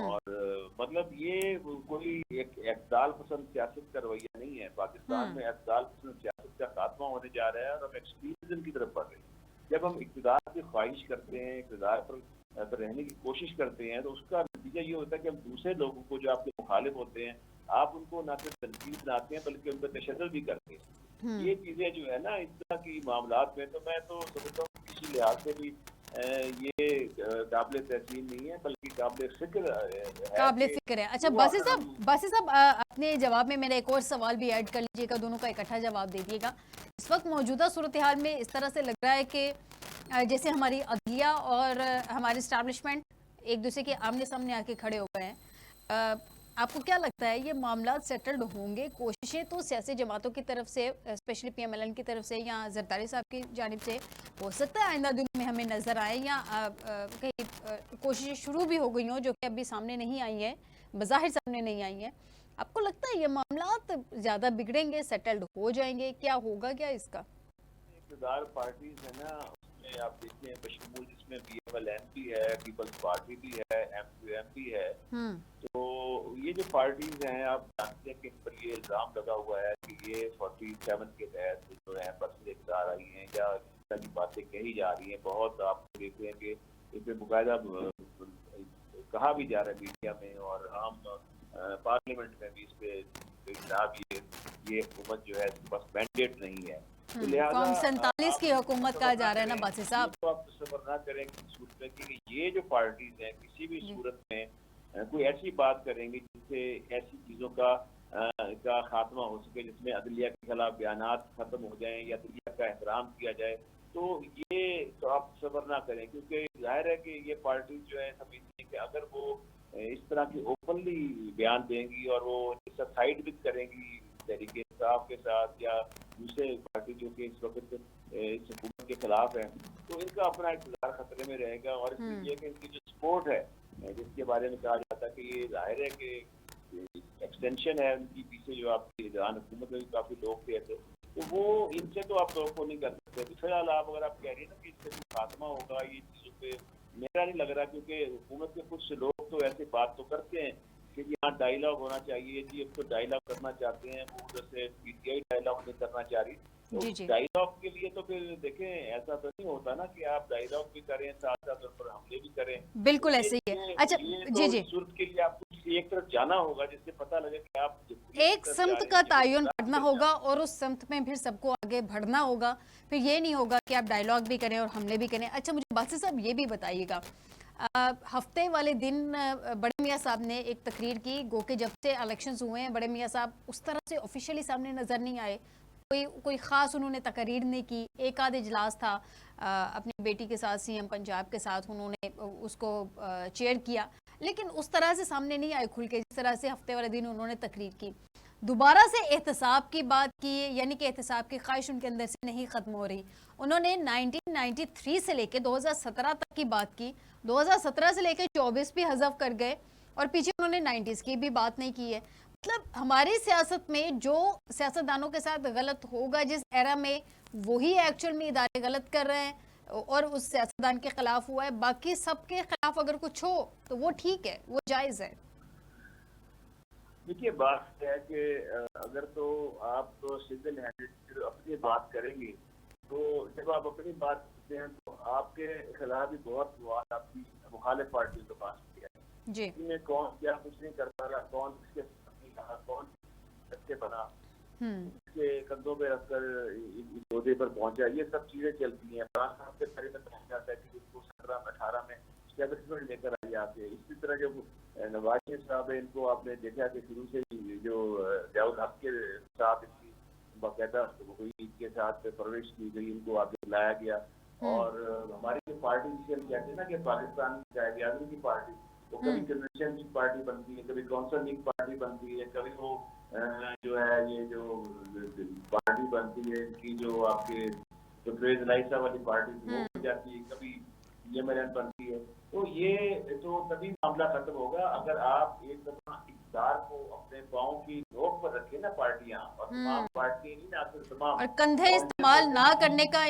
और मतलब ये कोई एक इक़्तिदार पसंद सियासत का रवैया नहीं है। पाकिस्तान में इक़्तिदार पसंद सियासत का खात्मा होने जा रहा है और हम एक्सट्रीमिज्म की तरफ बढ़ रहे हैं। जब हम इक़्तिदार की ख्वाहिश करते हैं, इक़्तिदार पर रहने की कोशिश करते हैं, तो उसका नतीजा ये होता है कि हम दूसरे लोगों को जो आपके मुखालिफ होते हैं, आप उनको ना सिर्फ तनकीद बनाते हैं बल्कि उन पर तशद्दुद भी करते हैं। ये चीजें जो है ना इस तरह की मामलात में, तो मैं तो समझता हूँ किसी लिहाज से भी ये काबिल तहसीन नहीं है बल्कि काबिल फिक्र है। अच्छा बासी साहब अपने जवाब में मेरा एक और सवाल भी ऐड कर लीजिएगा, दोनों का इकट्ठा जवाब दे दिएगा। इस वक्त मौजूदा सूरत हाल में इस तरह से लग रहा है कि जैसे हमारी अदलिया और हमारे इस्टेब्लिशमेंट एक दूसरे के आमने सामने आके खड़े हो गए हैं। आपको क्या लगता है ये मामला सेटल्ड होंगे? कोशिशें तो सियासी जमातों की तरफ से, स्पेशली पीएमएलएन की तरफ से या जरदारी साहब की जानिब से हो सकता है आइंदा दिनों में हमें नजर आए, या कहीं कोशिशें शुरू भी हो गई हों जो कि अभी सामने नहीं आई है, बज़ाहिर सामने नहीं आई है। आपको लगता है ये मामला ज्यादा बिगड़ेंगे, सेटल्ड हो जाएंगे, क्या होगा क्या इसका? इक़्तिदार पार्टीज है ना, उसमें आप देखते हैं बशमूल जिसमें पीएमएलएन भी है, पीपल्स पार्टी भी है, एमक्यूएम भी है। तो ये जो पार्टीज हैं आप जानते हैं कि इन पर ये इल्जाम लगा हुआ है कि ये 47 के तहत जो है पर्चे आ रही हैं या इस तरह की बातें कही जा रही हैं। बहुत आप देखते हैं कि इस पर बाकायदा कहा भी जा रहा है मीडिया में और आम पार्लियामेंट में भी इस पे जनाब ये हुकूमत जो है बस मैंडेट नहीं है। तो लिहाजा 47 की हुकूमत कहा जा रहा है ना बासी साहब। तो आप तसव्वुर ना करें सूरत में कि ये जो पार्टीज हैं किसी भी सूरत में कोई ऐसी बात करेंगे जिससे ऐसी चीजों का खात्मा हो सके, जिसमें अदलिया के खिलाफ बयानात खत्म हो जाएं या अदलिया का एहतराम किया जाए। तो ये तो आप सब्र ना करें, क्योंकि जाहिर है कि ये पार्टी जो है समझती है कि अगर वो इस तरह की ओपनली बयान देंगी और वो इसका साइड विद करेंगी तहरीक इंसाफ के साथ या दूसरे पार्टी जो कि इस वक्त इस हुकूमत के खिलाफ है, तो इनका अपना इक़्तिदार खतरे में रहेगा। और इसलिए कि इनकी जो सपोर्ट है जिसके बारे में कहा जाता है कि ये जाहिर है कि एक्सटेंशन है उनकी पीछे जो आपकी ईरान हुकूमत में भी काफी लोग थे ऐसे, तो वो इनसे तो आप लोगों को नहीं कर सकते। तो फिलहाल आप अगर आप कह रही है ना कि इससे खात्मा होगा ये चीजों पे, मेरा नहीं लग रहा, क्योंकि हुकूमत के कुछ लोग तो ऐसी बात तो करते हैं कि यहाँ डायलॉग होना चाहिए जी, अब तो डायलॉग करना चाहते हैं, वो उधर से पीटीआई डायलॉग नहीं करना चाह रही। तो डायलॉग के लिए तो फिर देखें ऐसा तो नहीं होता ना कि आप डायलॉग भी करें साथ साथ उन पर हमले भी करें। बिल्कुल ऐसे ही है। अच्छा जी सूरत के लिए आपको एक तरफ जाना होगा जिससे पता लगे कि आप एक समत का तयन करना होगा और उस समत में फिर सबको आगे बढ़ना होगा। फिर ये नहीं होगा कि आप डायलॉग भी करें और हमले भी करें। अच्छा मुझे बासी साहब ये भी बताइएगा, हफ्ते वाले दिन बड़े मियाँ साहब ने एक तकरीर की, गो के जब से इलेक्शंस हुए हैं बड़े मियाँ साहब उस तरह से ऑफिशियली सामने नजर नहीं आए, कोई ख़ास उन्होंने तकरीर नहीं की। एक आध इजलास था अपनी बेटी के साथ, सीएम पंजाब के साथ उन्होंने उसको चेयर किया, लेकिन उस तरह से सामने नहीं आए खुल के जिस तरह से हफ्ते वाले दिन उन्होंने तकरीर की। दोबारा से एहतसाब की बात की, यानी कि एहतसाब की ख्वाहिश उनके अंदर से नहीं ख़त्म हो रही। उन्होंने 1993 से लेकर 2017 तक की बात की, 2017 से लेकर 24 भी हज़फ कर गए और पीछे उन्होंने 90s की भी बात नहीं की है। मतलब हमारी सियासत में जो सियासतदानों के साथ गलत होगा जिस एरा में, वही एक्चुअल में इदारे गलत कर रहे हैं और उस सियासतदान के खिलाफ हुआ है। बाकी सबके खिलाफ अगर कुछ हो तो वो ठीक है, वो जायज़ है। देखिए, बात है कि अगर तो आप सिंगल हैंडेड अपनी बात करेंगे, तो जब आप अपनी बात करते हैं तो आपके खिलाफ भी बहुत सवाल आपकी मुखालिफ पार्टियों के पास किया है जी। इनमें कौन क्या कुछ नहीं करता रहा, कौन किसके साथ नहीं रहा, कौन किसके बना, इसके कंधों पे रखकर इस ओहदे पर पहुंचा, ये सब चीजें चलती हैं। इमरान खान के बारे में कहा जाता है कि उसको 17-18 में स्टैब्लिशमेंट लेकर आई आपके। इसी तरह जब नवाज शरीफ साहब है, इनको आपने देखा कि शुरू से ही जो ज़ियाउल हक के साथ इनकी बाकायदा हुई, के साथ परवरिश की गई, इनको आगे लाया गया। और हमारी जो पार्टी जिसे हम कहते हैं ना कि पाकिस्तान की कायदे की पार्टी, वो कभी कन्वेंशन की पार्टी बनती है, कभी कौंसल लीग पार्टी बनती है, कभी वो जो है ये जो पार्टी बनती है इनकी जो आपके जो फेज लाइसा वाली पार्टी वो बन जाती है, कभी ये बनती है। तो ये तो तभी मामला खत्म होगा अगर आप एक दफा इक़्तिदार को अपने पाँव की नोक पर रखें ना पार्टियां, और तमाम पार्टियां नहीं ना, तमाम और कंधे इस्तेमाल ना करने का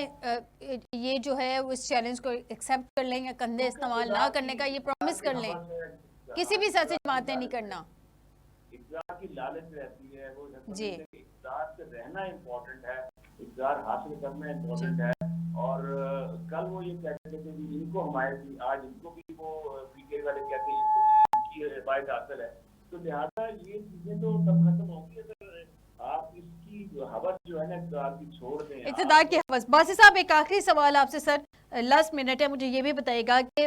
ये जो है उस चैलेंज को एक्सेप्ट कर लें या कंधे इस्तेमाल ना करने का ये प्रॉमिस कर लें, किसी भी सियासी जमात ने नहीं करना। इक़्तिदार की लालच रहती है, वो जी, इक़्तिदार से रहना इम्पोर्टेंट है, इक़्तिदार हासिल करना इम्पोर्टेंट है। और कल वो ये कहते थे कि इनको हमारे थी, आज इनको भी वो पीके वाले कहते हैं इनकी रिवायत हासिल है। तो लिहाजा ये चीजें तो तब खत्म होंगी अगर आप इसकी हवस जो है ना इक़्तिदार की छोड़ दें। इक़्तिदार की हवस। बासी साहब, एक आखिरी सवाल आपसे सर, लास्ट मिनट है, मुझे ये भी बताइएगा कि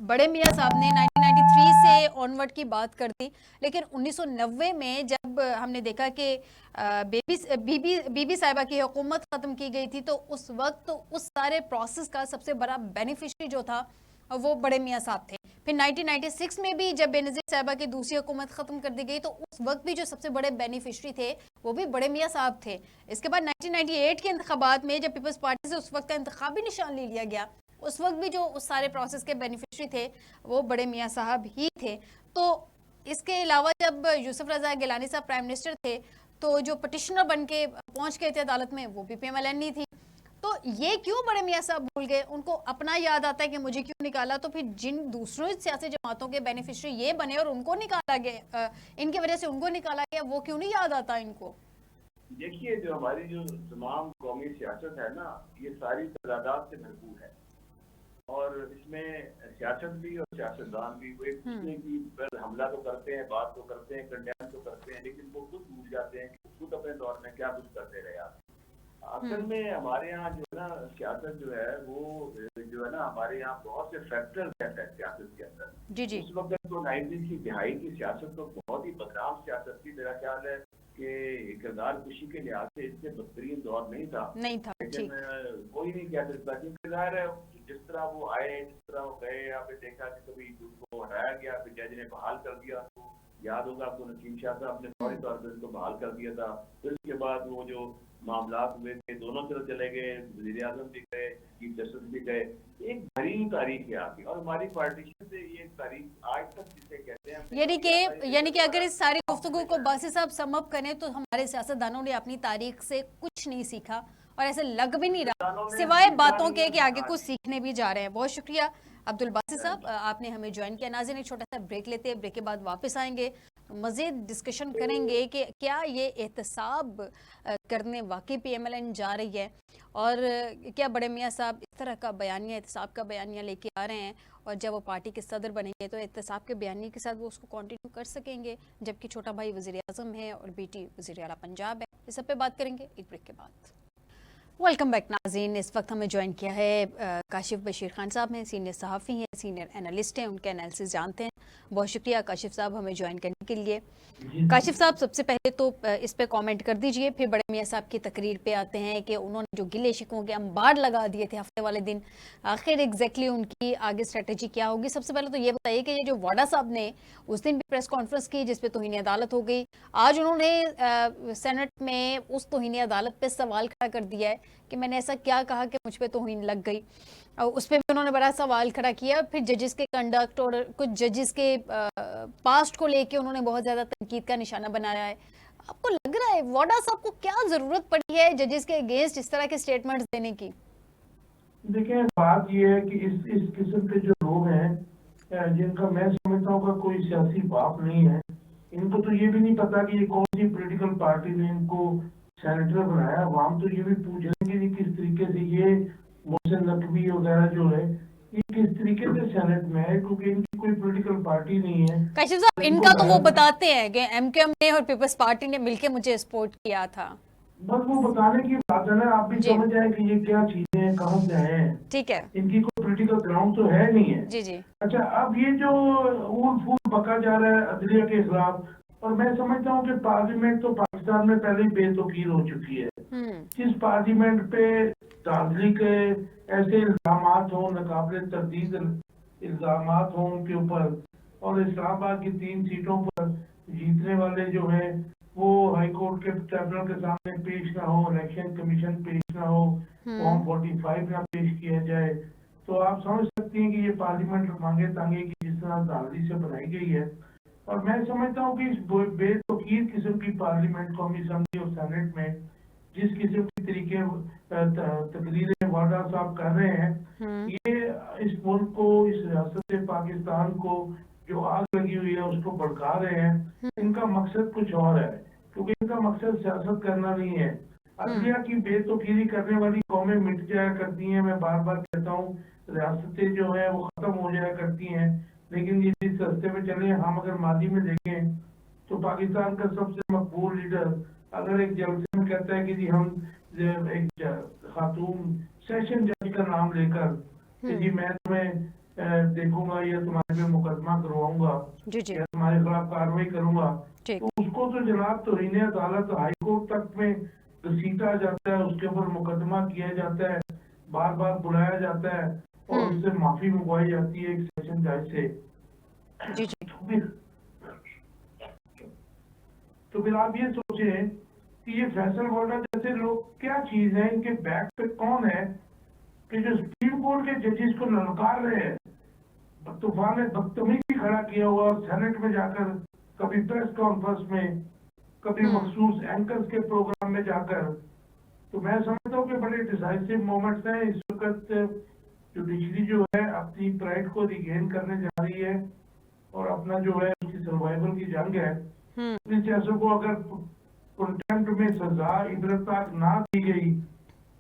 बड़े मियाँ साहब ने 1993 से ऑनवर्ड की बात कर दी, लेकिन 1990 में जब हमने देखा कि बीबी साहिबा की हुकूमत ख़त्म की गई थी, तो उस वक्त उस सारे प्रोसेस का सबसे बड़ा बेनिफिशरी जो था वो बड़े मियाँ साहब थे। फिर 1996 में भी जब बेनज़ीर साहिबा की दूसरी हुकूमत ख़त्म कर दी गई, तो उस वक्त भी जो सबसे बड़े बेनिफिशरी थे वो भी बड़े मियाँ साहब थे। इसके बाद 1998 के इंतखाबात में जब पीपल्स पार्टी से उस वक्त का इंतखाबी निशान ले लिया गया, उस वक्त भी जो उस सारे प्रोसेस के बेनिफिशरी थे वो बड़े मियाँ साहब ही थे। तो इसके अलावा जब यूसुफ रज़ा गिलानी साहब प्राइम मिनिस्टर थे, तो जो पटिशनर बन के पहुँच गए थे अदालत में, वो भी PMLN ही थी। तो ये क्यों बड़े मियाँ साहब भूल गए? उनको अपना याद आता है कि मुझे क्यों निकाला, तो फिर जिन दूसरों सियासी जमातों के बेनिफिशरी ये बने और उनको निकाला गया, इनकी वजह से उनको निकाला गया, वो क्यों नहीं याद आता इनको? देखिए, जो हमारी जो तमाम कौमी सियासत है ना, ये सारी तजादात से भरपूर है, और इसमें सियासत भी और सियासतदान भी वो एक दूसरे की पर हमला तो करते हैं, बात तो करते हैं, कंडेम तो करते हैं, लेकिन वो खुद भूल जाते हैं कि खुद अपने दौर में क्या कुछ करते रहे आप। असल में हमारे यहाँ जो है ना सियासत जो है वो जो है ना हमारे यहाँ बहुत से फैक्टर्स हैं सियासत के अंदर। जी जी। उस वक्त तो 90s की दिहाई की सियासत तो बहुत ही बदनाम सियासत थी। मेरा ख्याल है कि किरदार खुशी के लिहाज से इससे बदतरीन दौर नहीं था। लेकिन कोई नहीं कह सकता, क्योंकि ज़ाहिर है जिस तरह वो आए, जिस तरह वो गए, आपने देखा कि कभी उनको हटाया गया, फिर जज ने बहाल कर दिया। तो याद होगा आपको, नसीम शाह साहब ने फौरी तौर पर उसको बहाल कर दिया था। फिर उसके बाद वो जो मामला हुए थे, दोनों तरफ चले गए, वज़ीर आज़म भी गए, चीफ जस्टिस भी गए। एक भरी तारीख है आपकी, और हमारी पार्टीशन से ये तारीख आज तक जिसे कहते हैं, यानी कि अगर इस सारी गुफ्तगू को बासी साहब समअप करें तो हमारे सियासतदानों ने अपनी तारीख से कुछ नहीं सीखा, और ऐसे लग भी नहीं रहा सिवाय बातों के कि आगे कुछ सीखने भी जा रहे हैं। बहुत शुक्रिया अब्दुल बासी साहब, आपने हमें ज्वाइन किया। नाज़रीन, एक छोटा सा ब्रेक लेते हैं, ब्रेक के बाद वापस आएंगे, मज़ीद डिस्कशन करेंगे कि क्या ये एहतसाब करने वाकई PMLN जा रही है, और क्या बड़े मियाँ साहब इस तरह का बयानिया, एहतसाब का बयानिया लेके आ रहे हैं, और जब वो पार्टी के सदर बनेंगे तो एहतसाब के बयानिए के साथ वो उसको कंटिन्यू कर सकेंगे, जबकि छोटा भाई वज़ीर आज़म है और बेटी वज़ीर आला पंजाब है। इस सब पे बात करेंगे एक ब्रेक के बाद। वेलकम बैक नाज़रीन, इस वक्त हमें ज्वाइन किया है काशिफ बशीर खान साहब हैं, सीनियर सहाफ़ी हैं, सीनियर एनालिस्ट हैं, उनके एनालिसिस जानते हैं। बहुत शुक्रिया काशिफ साहब हमें ज्वाइन करने के लिए। काशिफ साहब, सबसे पहले तो इस पे कमेंट कर दीजिए, फिर बड़े मियाँ साहब की तकरीर पे आते हैं कि उन्होंने जो गिले शिकवों के अंबार लगा दिए थे हफ्ते वाले दिन, आखिर एग्जैक्टली उनकी आगे स्ट्रेटेजी क्या होगी। सबसे पहले तो ये बताइए कि ये जो वाडा साहब ने उस दिन भी प्रेस कॉन्फ्रेंस की जिसपे तौहीन अदालत हो गई, आज उन्होंने सेनेट में उस तौहीन अदालत पे सवाल खड़ा कर दिया है कि मैंने ऐसा क्या कहा कि मुझ पर तौहीन लग गई, और उस पर भी उन्होंने बड़ा सवाल खड़ा किया। फिर जजेस के कंडक्ट और कुछ जजेस के पास्ट को लेके उन्होंने बहुत ज्यादा तनकीद का निशाना बनाया है। आपको लग रहा है वाडा साहब को क्या जरूरत पड़ी है जजेस के अगेंस्ट इस तरह के स्टेटमेंट्स देने की? देखिए, बात यह है कि इस किस्म के जो लोग हैं जिनका मैं समझता हूँ का कोई सियासी बाप नहीं है, इनको तो ये भी नहीं पता कि ये कौन सी पॉलिटिकल पार्टी ने इनको सेनेटर बनाया। हम तो ये भी पूछ रहे हैं कि किस तरीके से ये मोहसिन नकवी वगैरह जो है ये किस तरीके से सेनेट में है, क्योंकि इनकी कोई पॉलिटिकल पार्टी नहीं है। काशिफ साहब, इनका तो वो बताते हैं कि एमकेएम ने और पीपल्स पार्टी ने मिलकर मुझे सपोर्ट किया था। बस वो बताने की बात है ना, आप भी समझ जाए कि ये क्या चीजें हैं, कहाँ से हैं। ठीक है, इनकी कोई पॉलिटिकल ग्राउंड तो है नहीं है। जी जी। अच्छा, अब ये जो ऊट फूट बका जा रहा है अदलिया के खिलाफ, और मैं समझता हूँ कि पार्लियामेंट तो पाकिस्तान में पहले ही बेतौकीर हो चुकी है। जिस पार्लियामेंट पे धांधली के ऐसे इल्जामात हो, नाकाबिले तरदीद इल्जामात हो उनके ऊपर, और इस्लामाबाद की 3 सीटों पर जीतने वाले जो है वो हाई कोर्ट के ट्रिब्यूनल के सामने पेश ना हो, इलेक्शन कमीशन पेश ना हो, फॉर्म 45 ना पेश किया जाए, तो आप समझ सकती हैं कि ये पार्लियामेंट मांगे तांगे की जिस तरह धांधली से बनाई गई है। और मैं समझता हूँ कि इस बेतौकीर किस्म की पार्लियामेंट, कौमी असेंबली और सेनेट में जिस किस्म की तरीके तकरीरें वाडा साहब कर रहे हैं, ये इस मुल्क को, इस रियासत पाकिस्तान को जो आग लगी हुई है उसको भड़का रहे हैं। इनका मकसद कुछ और है, क्योंकि इनका मकसद सियासत करना नहीं है। अदलिया की बेतौकीरी करने वाली कौमें मिट जाया करती हैं। मैं बार बार कहता हूँ, रियासतें जो है वो खत्म हो जाया करती हैं, लेकिन ये जिस रास्ते में चले, हम अगर माजी में देखें तो पाकिस्तान का सबसे मकबूल लीडर अगर एक जलसे में कहता है कि जी हम एक खातून सेशन जज का नाम लेकर कि जी मैं तुम्हें देखूंगा या तुम्हारे पे मुकदमा करवाऊंगा या तुम्हारे खिलाफ कार्रवाई करूंगा, तो उसको तो जनाब तौहीन अदालत हाई कोर्ट तक में घसीटा जाता है, उसके ऊपर मुकदमा किया जाता है, बार बार बुलाया जाता है और उससे माफी मंगवाई जाती है एक सेशन जज से। तो फिर आप ये सोचें कि ये फैसल वाडा जैसे लोग क्या चीज है, इनके बैक पे कौन है कि जो सुप्रीम कोर्ट के जजेस को ललकार रहे हैं। तूफान ने बदतमीजी खड़ा किया हुआ और सेनेट में जाकर कभी प्रेस कॉन्फ्रेंस में, कभी मखसूस एंकर्स के प्रोग्राम में जाकर, तो मैं समझता हूँ कि बड़े डिसाइसिव मोमेंट्स हैं। इस वक्त जुडिशरी जो है अपनी प्राइड को रिगेन करने जा रही है और अपना जो है उसकी सर्वाइवल की जंग है। इस जैसों को अगर कंटेम्प्ट में सजा इबरतनाक ना दी गई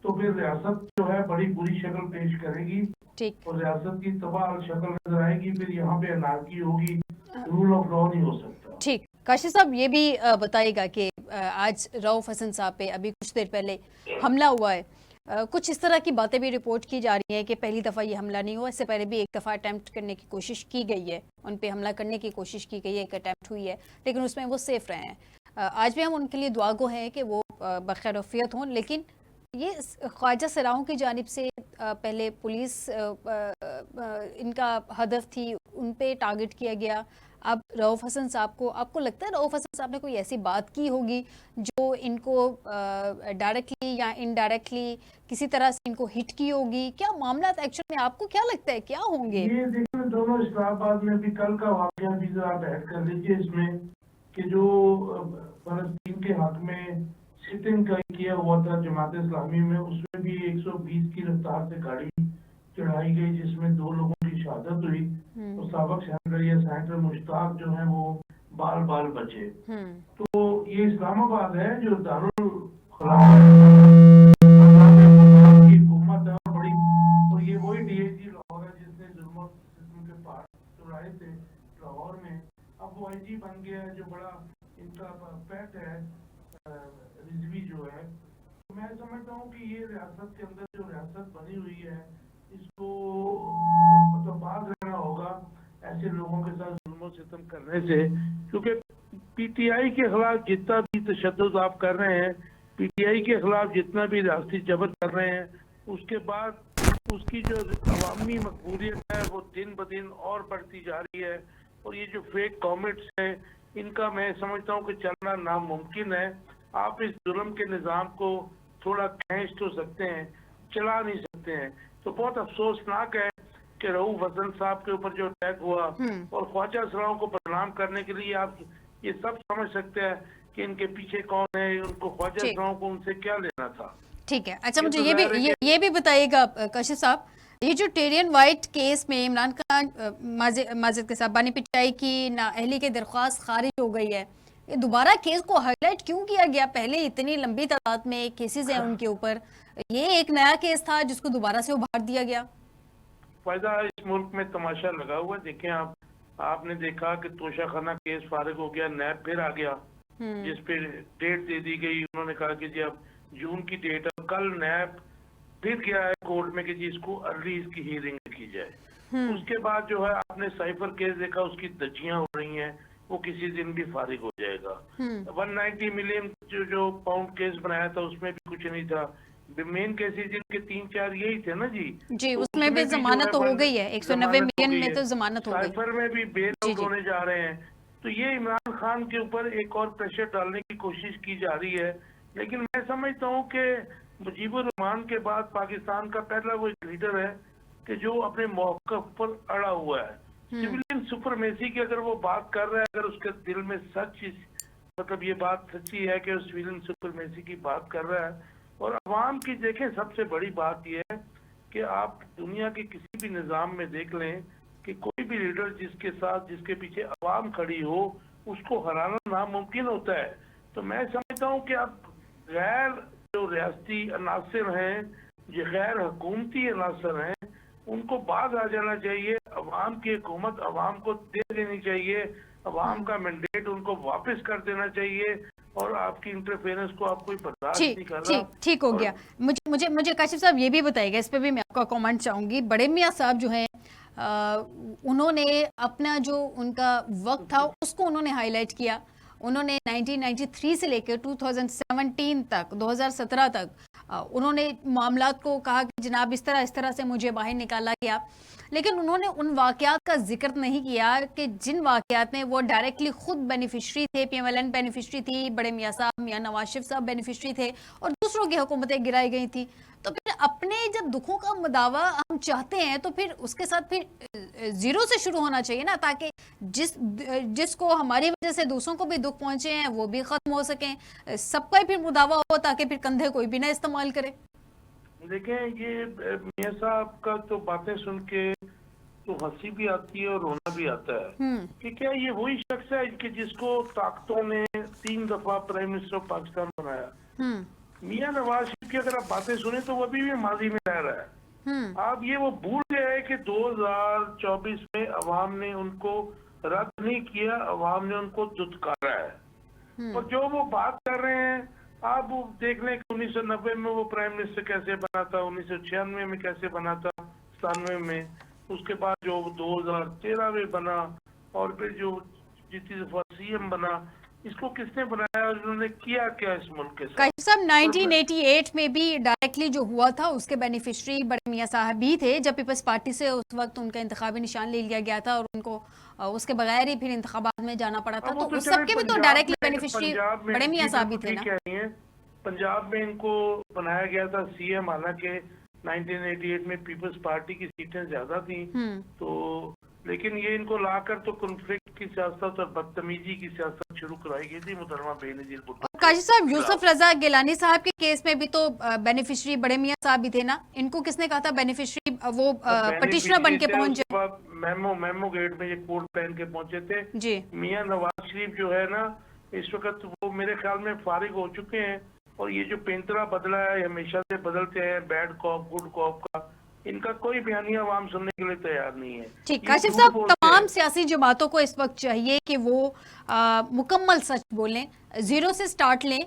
तो फिर रियासत जो है बड़ी बुरी शक्ल पेश करेगी और रियासत की तबाह शक्ल नजर आएगी। फिर यहाँ पे अनार्की होगी, रूल ऑफ लॉ नहीं हो सकता। ठीक, काशिफ साहब ये भी बताइएगा कि आज रऊफ हसन साहब पे अभी कुछ देर पहले हमला हुआ है, कुछ इस तरह की बातें भी रिपोर्ट की जा रही हैं कि पहली दफ़ा ये हमला नहीं हुआ, इससे पहले भी एक दफ़ा अटैम्प्ट करने की कोशिश की गई है, उन पे हमला करने की कोशिश की गई है, एक अटैम्प्ट हुई है, लेकिन उसमें वो सेफ रहे हैं। आज भी हम उनके लिए दुआ गो हैं कि वो बखैरफियत हों। लेकिन ये ख्वाजा सराहों की जानिब से पहले पुलिस इनका हदफ थी, उन पे टारगेट किया गया, अब रऊफ हसन साहब को, आपको लगता है रऊफ हसन साहब ने कोई ऐसी बात की होगी जो इनको डायरेक्टली या इनडायरेक्टली किसी तरह से इनको हिट की होगी? क्या मामला एक्चुअल में आपको क्या लगता है क्या होंगे? ये देखिए, दोनों इस्लामाबाद में भी कल का वाकया भी आप ऐड कर लीजिए इसमें कि जो फलस्तीन के हक में सिटिंग किया हुआ था जमात इस्लामी में, उसमें भी 120 की रफ्तार से गाड़ी चढ़ाई गई जिसमें 2 लोगों की शहादत हुई और साबक सेनेटर या सेनेटर मुश्ताक जो है वो बाल बाल बचे। तो ये इस्लामाबाद है जो दारुल की हुकूमत है बड़ी, और ये वही डीआईजी लाहौर है जिसने जुल्म के पार्ट चुराए थे लाहौर में। अब वो आईजी बन गया है जो बड़ा इनका पेट है रिजवी जो है। तो मैं समझता हूँ कि ये रियासत के अंदर जो रियासत बनी हुई है इसको मतलब बात रहना होगा ऐसे लोगों के साथ जुल्म सितम करने से, क्योंकि पीटीआई के खिलाफ जितना भी तशद्दुद आप कर रहे हैं, पीटीआई के खिलाफ जितना भी रियासती जबर कर रहे हैं, उसके बाद उसकी जो अवामी मकबूलियत है वो दिन ब दिन और बढ़ती जा रही है। और ये जो फेक कमेंट्स हैं, इनका मैं समझता हूँ कि चलना नामुमकिन है। आप इस जुल्म के निज़ाम को थोड़ा खींच तो सकते हैं, चला नहीं सकते हैं। तो बहुत अफसोसनाक है कि रऊफ हसन साहब के ऊपर जो अटैक हुआ और ख्वाजा सराओं को बदनाम करने के लिए आप ये सब समझ सकते हैं कि इनके पीछे कौन है, उनको ख्वाजा सराओं को उनसे क्या लेना था। ठीक है, अच्छा मुझे ये भी बताइएगा काशिफ साहब, ये जो टेरियन वाइट केस में इमरान खान माजिद के साथ बानी पिटाई की नाअहली की दरख्वास्त खारिज हो गई है, ये दोबारा केस को हाईलाइट क्यों किया गया? पहले इतनी लंबी तादाद में केसेस हैं उनके ऊपर, ये एक नया केस था जिसको दोबारा से उभार दिया गया। फायदा इस मुल्क में तमाशा लगा हुआ है। देखें आपने देखा कि तोशाखाना केस फारिग हो गया, नैब फिर आ गया जिस पे डेट दे दी गई। उन्होंने कहा कि जी अब जून की डेट है। कल नैब फिर गया है कोर्ट में कि जी इसको अर्ली इसकी हियरिंग की जाए। उसके बाद जो है आपने साइफर केस देखा, उसकी दजियां हो रही हैं, वो किसी दिन भी फारिग हो जाएगा। 190 मिलियन जो पाउंड केस बनाया था उसमें भी कुछ नहीं था। मेन केसेस जिनके 3-4 यही थे ना जी, तो उसमें भी जमानत हो गई है। 190 मिलियन में तो जमानत हो गई। साइफर में भी बेल आउट होने जा रहे हैं। तो ये इमरान खान के ऊपर एक और प्रेशर डालने की कोशिश की जा रही है। लेकिन मैं समझता हूँ कि मुजीबुर रहमान के बाद पाकिस्तान का पहला वो एक लीडर है कि जो अपने मौक़िफ़ पर अड़ा हुआ है। सिविलियन सुपरमेसी की अगर वो बात कर रहा है, अगर उसके दिल में सच मतलब ये बात सच्ची है कि सिविलियन सुपरमेसी की बात कर रहा है। और अवाम की देखें, सबसे बड़ी बात यह है कि आप दुनिया के किसी भी निज़ाम में देख लें कि कोई भी लीडर जिसके पीछे अवाम खड़ी हो, उसको हराना नामुमकिन होता है। तो मैं समझता हूँ कि अब गैर जो रियासती अनासर हैं, जो गैर हुकूमती अनासर हैं, उनको बाज आ जाना चाहिए। अवाम की हुकूमत अवाम को दे देनी चाहिए, अवाम का मैंडेट उनको वापस कर देना चाहिए। और आपकी इंटरफेरेंस को आप कोई बर्दाश्त नहीं कर रहा। ठीक हो गया। मुझे काशिफ साहब ये भी बताइएगा, इस पे भी मैं आपका कमेंट चाहूंगी। बड़े मियाँ साहब जो हैं उन्होंने अपना जो उनका वक्त था उसको उन्होंने हाईलाइट किया। उन्होंने 1993 से लेकर 2017 तक 2017 तक उन्होंने मामलात को कहा कि जनाब इस तरह से मुझे बाहर निकाला गया। लेकिन उन्होंने उन वाकयात का जिक्र नहीं किया कि जिन वाकयात में वो डायरेक्टली खुद बेनिफिशरी थे। PMLN बेनिफिशरी थी, बड़े मियाँ साहब, मियाँ नवाज शरीफ साहब बेनिफिशरी थे और दूसरों की हुकूमतें गिराई गई थी। तो फिर अपने जब दुखों का मुदावा हम चाहते हैं तो फिर उसके साथ फिर जीरो से शुरू होना चाहिए ना, ताकि जिसको हमारी वजह से दूसरों को भी दुख पहुंचे हैं वो भी खत्म हो सकें, सबका फिर मुदावा हो, ताकि फिर कंधे कोई भी ना इस्तेमाल करे। देखें, ये मियां साहब का तो बातें सुन के तो हंसी भी आती है और रोना भी आता है कि क्या ये वही शख्स है कि जिसको ताकतों ने 3 दफा प्राइम मिनिस्टर ऑफ पाकिस्तान बनाया। मियां नवाज शरीफ की अगर आप बातें सुने तो वो अभी भी माजी में रह रहा है। आप ये वो भूल गए हैं कि 2024 में अवाम ने उनको रद्द नहीं किया, अवाम ने उनको दुत्कारा है। और जो वो बात कर रहे हैं, आप वो देख लें कि 1990 में वो प्राइम मिनिस्टर कैसे बना था, 1996 में कैसे बना था, 97 में, उसके बाद जो 2013 में बना, और फिर जो जितनी दफा CM बना, इसको किसने बनाया और उन्होंने किया क्या इस मुल्क के साथ? काशिफ साहब 1988 में भी डायरेक्टली जो हुआ था उसके बेनिफिशरी बड़े मियाँ साहब भी थे, जब पीपल्स पार्टी से उस वक्त उनका इंतखाबी निशान ले लिया गया था और उनको उसके बगैर ही फिर इंतखाबात में जाना पड़ा था। तो उस सबके भी तो डायरेक्टली बेनिफिशरी बड़े मियाँ साहब भी थे ना। पंजाब में इनको बनाया गया था CM, हालांकि 1988 में पीपल्स पार्टी की सीटें ज्यादा थी। तो लेकिन ये इनको लाकर तो कॉन्फ्लिक्ट की सियासत और बदतमीजी की सियासत शुरू कराई गई थी मुहतरमा बेनजीर भुट्टो। काजी साहब, यूसुफ रजा गिलानी साहब के केस में भी तो बेनिफिशरी बड़े मियाँ साहब भी थे ना। इनको किसने कहा था बेनिफिशरी? वो पटिशनर बन के पहुंचे, मेमो गेट में ये कोट पहन के पहुंचे थे जी। मियाँ नवाज शरीफ जो है ना, इस वक्त वो मेरे ख्याल में फारिग हो चुके हैं। और ये जो पेंतरा बदला है, हमेशा से बदलते हैं, बैड कॉप गुड कॉप का, इनका कोई बयानिया आवाम सुनने के लिए तैयार नहीं है। ठीक, काशिफ साहब, तमाम सियासी जमातों को इस वक्त चाहिए कि वो मुकम्मल सच बोलें, जीरो से स्टार्ट लें,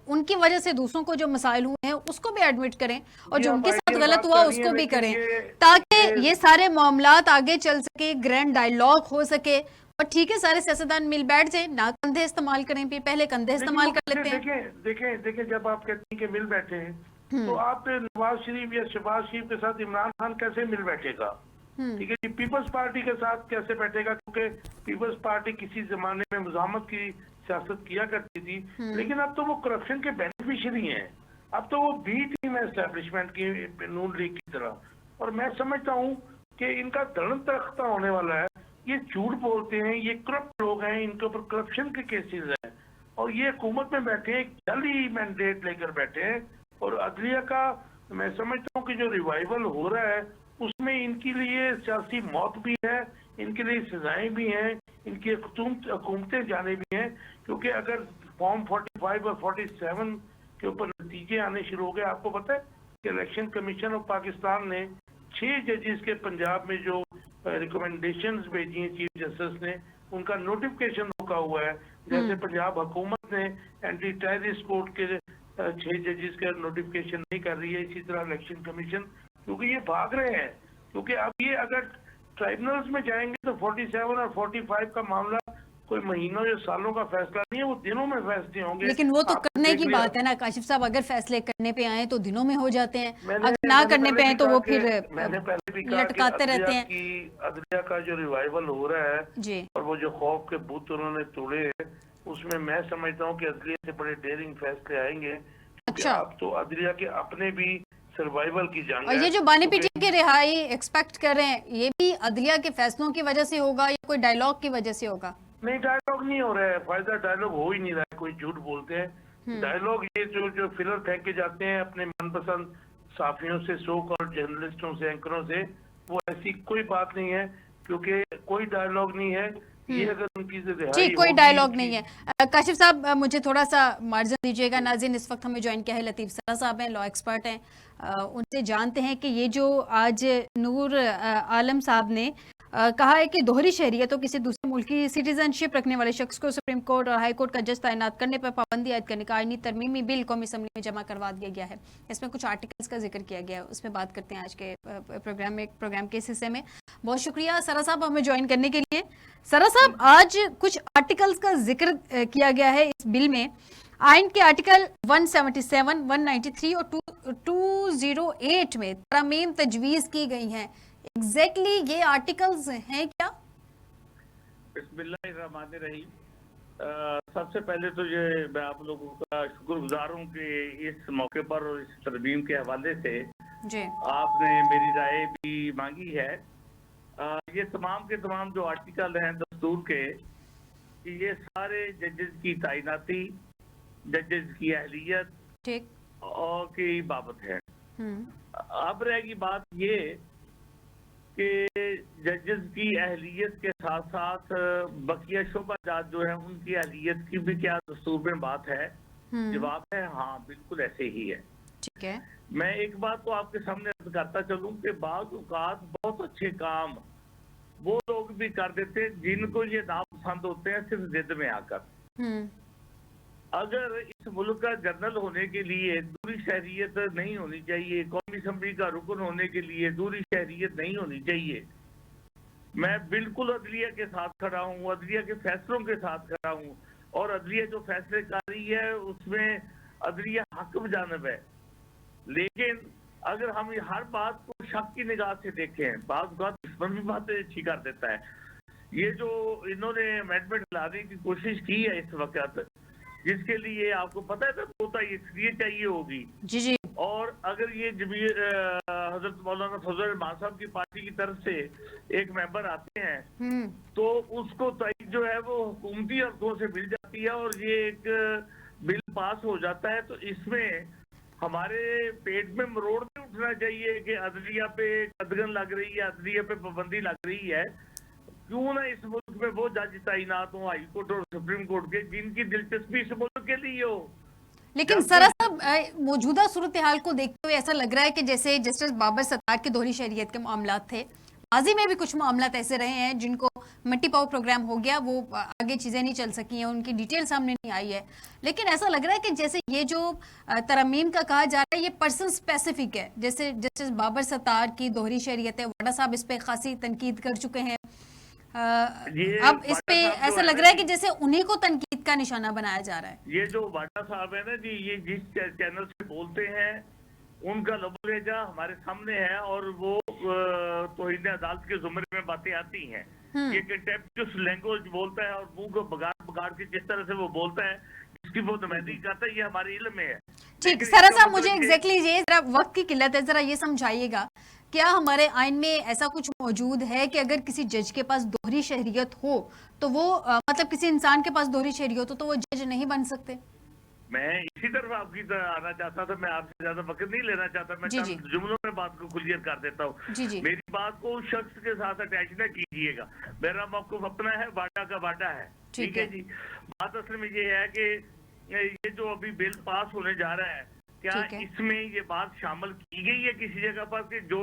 उनकी वजह से दूसरों को जो मसाइल हुए हैं उसको भी एडमिट करें और जो उनके साथ गलत हुआ उसको भी करें, ताकि ये सारे मामलात आगे चल सके, ग्रैंड डायलॉग हो सके। और ठीक है, सारे सियासतदान मिल बैठ जाए, ना कंधे इस्तेमाल करें, फिर पहले कंधे इस्तेमाल कर लेते हैं। देखें जब आप कहते हैं कि मिल बैठे हैं तो आप नवाज शरीफ या शहबाज शरीफ के साथ इमरान खान कैसे मिल बैठेगा? ठीक है जी, पीपल्स पार्टी के साथ कैसे बैठेगा? क्योंकि पीपल्स पार्टी किसी जमाने में मुजामत की सियासत किया करती थी, लेकिन अब तो वो करप्शन के बेनिफिशियरी हैं। अब तो वो बी टीम है एस्टेब्लिशमेंट की, नून लीग की तरह। और मैं समझता हूँ कि इनका दड़न तख्ता होने वाला है। ये झूठ बोलते हैं, ये करप्ट लोग हैं, इनके ऊपर करप्शन के केसेस हैं और ये हुकूमत में बैठे हैं, जल्दी मैंडेट लेकर बैठे हैं। और अदलिया का मैं समझता हूँ कि जो रिवाइवल हो रहा है उसमें इनके लिए सियासी मौत भी है, इनके लिए सजाएं भी हैं, इनकी हुकूमतें जाने भी हैं। क्योंकि अगर फॉर्म 45 और 47 के ऊपर नतीजे आने शुरू हो गए, आपको पता है कि इलेक्शन कमीशन ऑफ पाकिस्तान ने 6 जजेस के पंजाब में जो रिकमेंडेशंस भेजी हैं चीफ जस्टिस ने, उनका नोटिफिकेशन रुका हुआ है। जैसे पंजाब हुकूमत ने एंटी टेररिस्ट कोर्ट के 6 जजेस का नोटिफिकेशन नहीं कर रही है, इसी तरह इलेक्शन कमीशन, क्योंकि ये भाग रहे हैं। क्योंकि अब ये अगर ट्राइब्यूनल्स में जाएंगे तो 47 और 45 का मामला कोई महीनों या सालों का फैसला नहीं है, वो दिनों में फैसले होंगे। लेकिन वो तो करने की बात है ना काशिफ साहब, अगर फैसले करने पे आए तो दिनों में हो जाते हैं, अगर ना करने पे आए तो वो फिर लटकाते रहते हैं। अदलिया का जो रिवाइवल हो रहा है जी, और वो जो खौफ के बुत उन्होंने तोड़े हैं, उसमें मैं समझता हूँ कि अदलिया से बड़े डेयरिंग फैसले आएंगे। अच्छा, अब तो अदलिया के अपने भी सर्वाइवल की जंग और ये जो बानी पीटी की रिहाई एक्सपेक्ट कर रहे हैं, ये भी अदलिया के फैसलों की वजह से होगा या कोई डायलॉग की वजह से होगा? नहीं, डायलॉग नहीं हो रहा है, फायदा डायलॉग हो ही नहीं रहा है, कोई झूठ बोलते हैं। डायलॉग ये जो फिलर फेंके जाते हैं अपने मनपसंद साफियों से, सो कॉल्ड जर्नलिस्टों से, एंकरों से, वो ऐसी कोई बात नहीं है, क्योंकि कोई डायलॉग नहीं है। ये अगर उनकी ठीक, कोई डायलॉग नहीं है। काशिफ साहब मुझे थोड़ा सा मार्जिन दीजिएगा। नाज़रीन, इस वक्त हमें ज्वाइन किया है लतीफ़ सरा साहब हैं, लॉ एक्सपर्ट हैं। उनसे जानते हैं कि ये जो आज नूर आलम साहब ने कहा है कि दोहरी शहरियत तो किसी दूसरे मुल्क की सिटीजनशिप रखने वाले शख्स को सुप्रीम कोर्ट और हाई कोर्ट का जज तैनात करने पर पाबंदी आयद करने का आईनी तरमीमी बिल कौमी असम्बली में जमा करवा दिया गया है। इसमें कुछ आर्टिकल्स का जिक्र किया गया है, उसमें बात करते हैं आज के प्रोग्राम के इस हिस्से में। बहुत शुक्रिया सरा साहब हमें ज्वाइन करने के लिए। सरा साहब, आज कुछ आर्टिकल्स का जिक्र किया गया है इस बिल में। आइन के आर्टिकल 177, 193 और 208 में तरमीम तजवीज़ की गई हैं। एग्जैक्टली ये आर्टिकल्स हैं क्या? बिस्मिल्लाहिर्रहमानिर्रहीम। सबसे पहले तो ये मैं आप लोगों का शुक्रगुजार हूँ कि इस मौके पर और इस तरमीम के हवाले से जी आपने मेरी राय भी मांगी है। ये तमाम के तमाम जो आर्टिकल हैं दस्तूर के, ये सारे जजेस की तैनाती, जजेस की अहलियत ठीक और की बाबत है। अब रहेगी बात ये कि जजेस की अहलियत के साथ साथ बकिया शोबाजात जो है उनकी अहलियत की भी क्या दस्तूर में बात है? जवाब है हाँ, बिल्कुल ऐसे ही है। ठीक है। मैं एक बात तो आपके सामने अर्ज करता चलूं कि बाज़ औक़ात बहुत अच्छे काम वो लोग भी कर देते हैं जिनको ये नापसंद होते हैं सिर्फ जिद में आकर। अगर इस मुल्क का जनरल होने के लिए दूरी शहरियत नहीं होनी चाहिए, कौमी असम्बली का रुकन होने के लिए दूरी शहरियत नहीं होनी चाहिए, मैं बिल्कुल अदलिया के साथ खड़ा हूँ, अदलिया के फैसलों के साथ खड़ा हूँ। और अदलिया जो फैसले कर रही है उसमें अदलिया हक़ जानब है। लेकिन अगर हम हर बात को शक की निगाह से देखें, बात दुश्मन भी बातें अच्छी कर देता है। ये जो इन्होंने अमेंडमेंट लाने की कोशिश की है इस वक्त, जिसके लिए आपको पता है ना कोता इसलिए चाहिए होगी जी जी, और अगर ये हजरत मौलाना फजल रहमान साहब की पार्टी की तरफ से एक मेंबर आते हैं तो उसको तय जो है वो हुकूमती हकों से मिल जाती है और ये एक बिल पास हो जाता है। तो इसमें हमारे पेट में मरोड़ नहीं उठना चाहिए कि अदलिया पे कदगन लग रही है, अदलिया पे पाबंदी लग रही है। क्यों ना इस मुल्क में वो जज तैनात हो हाई कोर्ट और सुप्रीम कोर्ट के जिनकी दिलचस्पी इस मुल्क के लिए हो। लेकिन सरा साहब, मौजूदा सूरत हाल को देखते हुए ऐसा लग रहा है कि जैसे जस्टिस बाबर सत्तार के दोहरी शहरियत के मामला थे, माजी में भी कुछ मामला ऐसे रहे हैं जिनको मिट्टी पाओ प्रोग्राम हो गया, वो आगे चीज़ें नहीं चल सकी हैं, उनकी डिटेल सामने नहीं आई है। लेकिन ऐसा लग रहा है कि जैसे ये जो तरमीम का कहा जा रहा है ये पर्सन स्पेसिफिक है, जैसे जस्टिस बाबर सत्तार की दोहरी शरीयत है, वाडा साहब इस पे खासी तनकीद कर चुके हैं। अब इस पे ऐसा लग रहा है कि जैसे उन्हीं को तनकीद का निशाना बनाया जा रहा है। ये जो वाडा साहब है ना जी, ये जिस चैनल से बोलते हैं उनका लबरेजा हमारे सामने है और वो तौहीन अदालत के जुमरे में बातें आती हैं। ये कंटेम्प्चुअस लैंग्वेज बोलता है और मुंह को बगाड़ के जिस तरह से वो बोलता है, जिसकी वो नुमाइंदगी करता है, ये हमारे इल्म में है। ठीक, सरा साहब मुझे एग्जैक्टली ये जरा वक्त की किल्लत है, जरा ये समझाइएगा, क्या हमारे आइन में ऐसा कुछ मौजूद है कि अगर किसी जज के पास दोहरी शहरियत हो तो वो मतलब किसी इंसान के पास दोहरी शहरियत हो तो वो जज नहीं बन सकते? मैं इसी तरफ आपकी तरफ आना चाहता था, मैं आपसे ज्यादा वक्त नहीं लेना चाहता, मैं चंद जुमलों में बात को क्लियर कर देता हूँ। मेरी बात को उस शख्स के साथ अटैच न कीजिएगा, मेरा मौक़िफ़ अपना है, वाडा का वाडा है, ठीक है जी। बात असल में ये है कि ये जो अभी बिल पास होने जा रहा है, क्या इसमें ये बात शामिल की गई है किसी जगह पर कि जो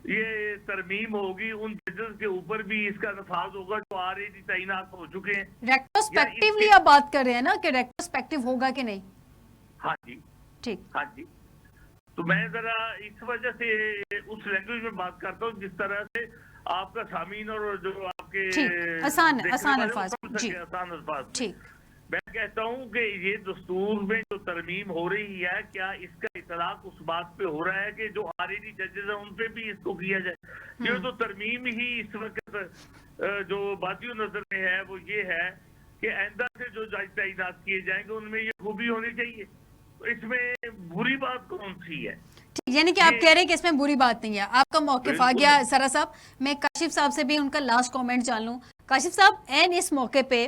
ये तरमीम होगी उन जजेस के ऊपर भी इसका नफाज होगा जो ऑलरेडी तैनात हो चुके हैं? रेट्रोस्पेक्टिवली आप बात कर रहे हैं ना कि रेट्रोस्पेक्टिव होगा कि नहीं? हाँ जी, ठीक, हाँ जी। तो मैं जरा इस वजह से उस लैंग्वेज में बात करता हूँ जिस तरह से आपका सामीन और जो आपके आसान अल्फाज, आसान अल्फाज। ठीक, मैं कहता हूँ कि ये दस्तूर में जो तरमीम हो रही है, क्या इसका इतलाक उस बात पे हो रहा है कि जो ऑलरेडी जजेस हैं उन पे भी इसको किया जाए? ये तो तरमीम ही इस वक्त जो बातियों नजर में है वो ये है कि आइंदा से जो जज तैनात किए जाएंगे उनमें ये खूबी होनी चाहिए। तो इसमें बुरी बात कौन सी है? यानी कि आप कह रहे हैं कि इसमें बुरी बात नहीं है, आपका मौक़िफ़ आ गया। सरा साहब, मैं काशिफ साहब से भी उनका लास्ट कमेंट जान लूं। काशिफ साहब, एन इस मौके पे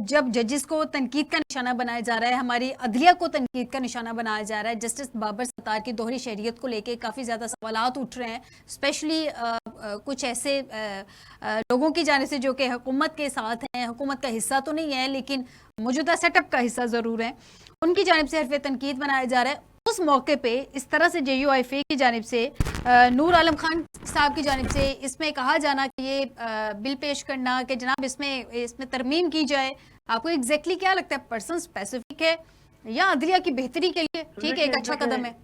जब जजेस को तनकीद का निशाना बनाया जा रहा है, हमारी अदलिया को तनकीद का निशाना बनाया जा रहा है, जस्टिस बाबर सत्तार की दोहरी शहरियत को लेके काफ़ी ज़्यादा सवालात उठ रहे हैं, स्पेशली कुछ ऐसे लोगों की जाने से जो कि हुकूमत के साथ हैं, हुकूमत का हिस्सा तो नहीं है लेकिन मौजूदा सेटअप का हिस्सा ज़रूर है, उनकी जानिब से हरफ तनकीद बनाया जा रहा है। उस मौके पे इस तरह से JUIFA की जानिब से नूर आलम खान साहब की जानिब से इसमें कहा जाना कि ये बिल पेश करना कि जनाब इसमें तरमीम की जाए, आपको एग्जैक्टली क्या लगता है, पर्सन स्पेसिफिक है या अदलिया की बेहतरी के लिए ठीक है एक अच्छा कदम है?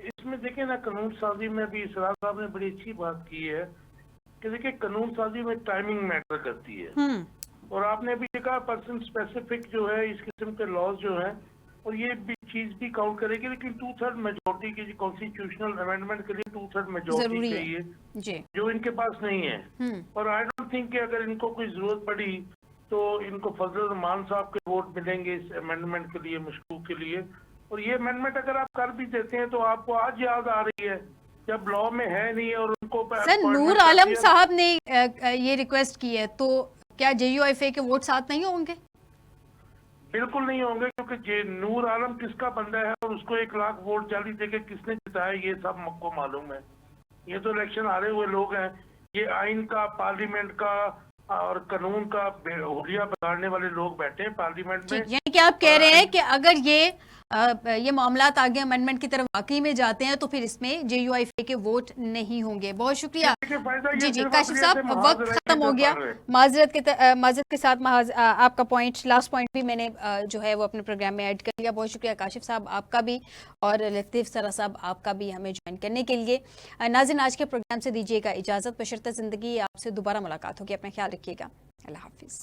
इसमें देखिए ना, कानून साजी में भी इसरार साहब ने बड़ी अच्छी बात की है कि देखिए कानून साजी में टाइमिंग मैटर करती है, और आपने भी देखा पर्सन स्पेसिफिक जो है इस किस्म के लॉज जो है, और ये भी चीज भी काउंट करेगी, लेकिन 2/3 मेजोरिटी की कॉन्स्टिट्यूशनल अमेंडमेंट के लिए 2/3 मेजोरिटी चाहिए जो इनके पास नहीं है। और आई डोंट थिंक कि अगर इनको कोई जरूरत पड़ी तो इनको फजल रहमान साहब के वोट मिलेंगे इस अमेंडमेंट के लिए, मशकूक के लिए। और ये अमेंडमेंट अगर आप कर भी देते हैं तो आपको आज याद आ रही है जब लॉ में है नहीं है। और उनको सर नूर आलम साहब ने ये रिक्वेस्ट की है तो क्या JUIFA के वोट साथ नहीं होंगे? बिल्कुल नहीं होंगे, क्योंकि नूर आलम किसका बंदा है और उसको 1 लाख वोट जाली देके किसने जिताया ये सब हमको मालूम है। ये तो इलेक्शन हारे हुए लोग हैं, ये आइन का, पार्लियामेंट का और कानून का हुलिया बिगाड़ने वाले लोग बैठे हैं पार्लियामेंट में। यानी कि आप कह रहे हैं कि अगर ये मामला आगे अमेंडमेंट की तरफ वाकई में जाते हैं तो फिर इसमें JUIFA के वोट नहीं होंगे। बहुत शुक्रिया जी काशिफ साहब, वक्त खत्म हो गया। माजरत के साथ आपका पॉइंट, लास्ट पॉइंट भी मैंने जो है वो अपने प्रोग्राम में ऐड कर लिया। बहुत शुक्रिया काशिफ साहब आपका भी, और लतीफ़ सरा साहब आपका भी हमें ज्वाइन करने के लिए। नाज़रीन, आज के प्रोग्राम से दीजिएगा इजाज़त, बशर्ते ज़िंदगी आपसे दोबारा मुलाकात होगी। अपना ख्याल रखिएगा, अल्लाह हाफिज़।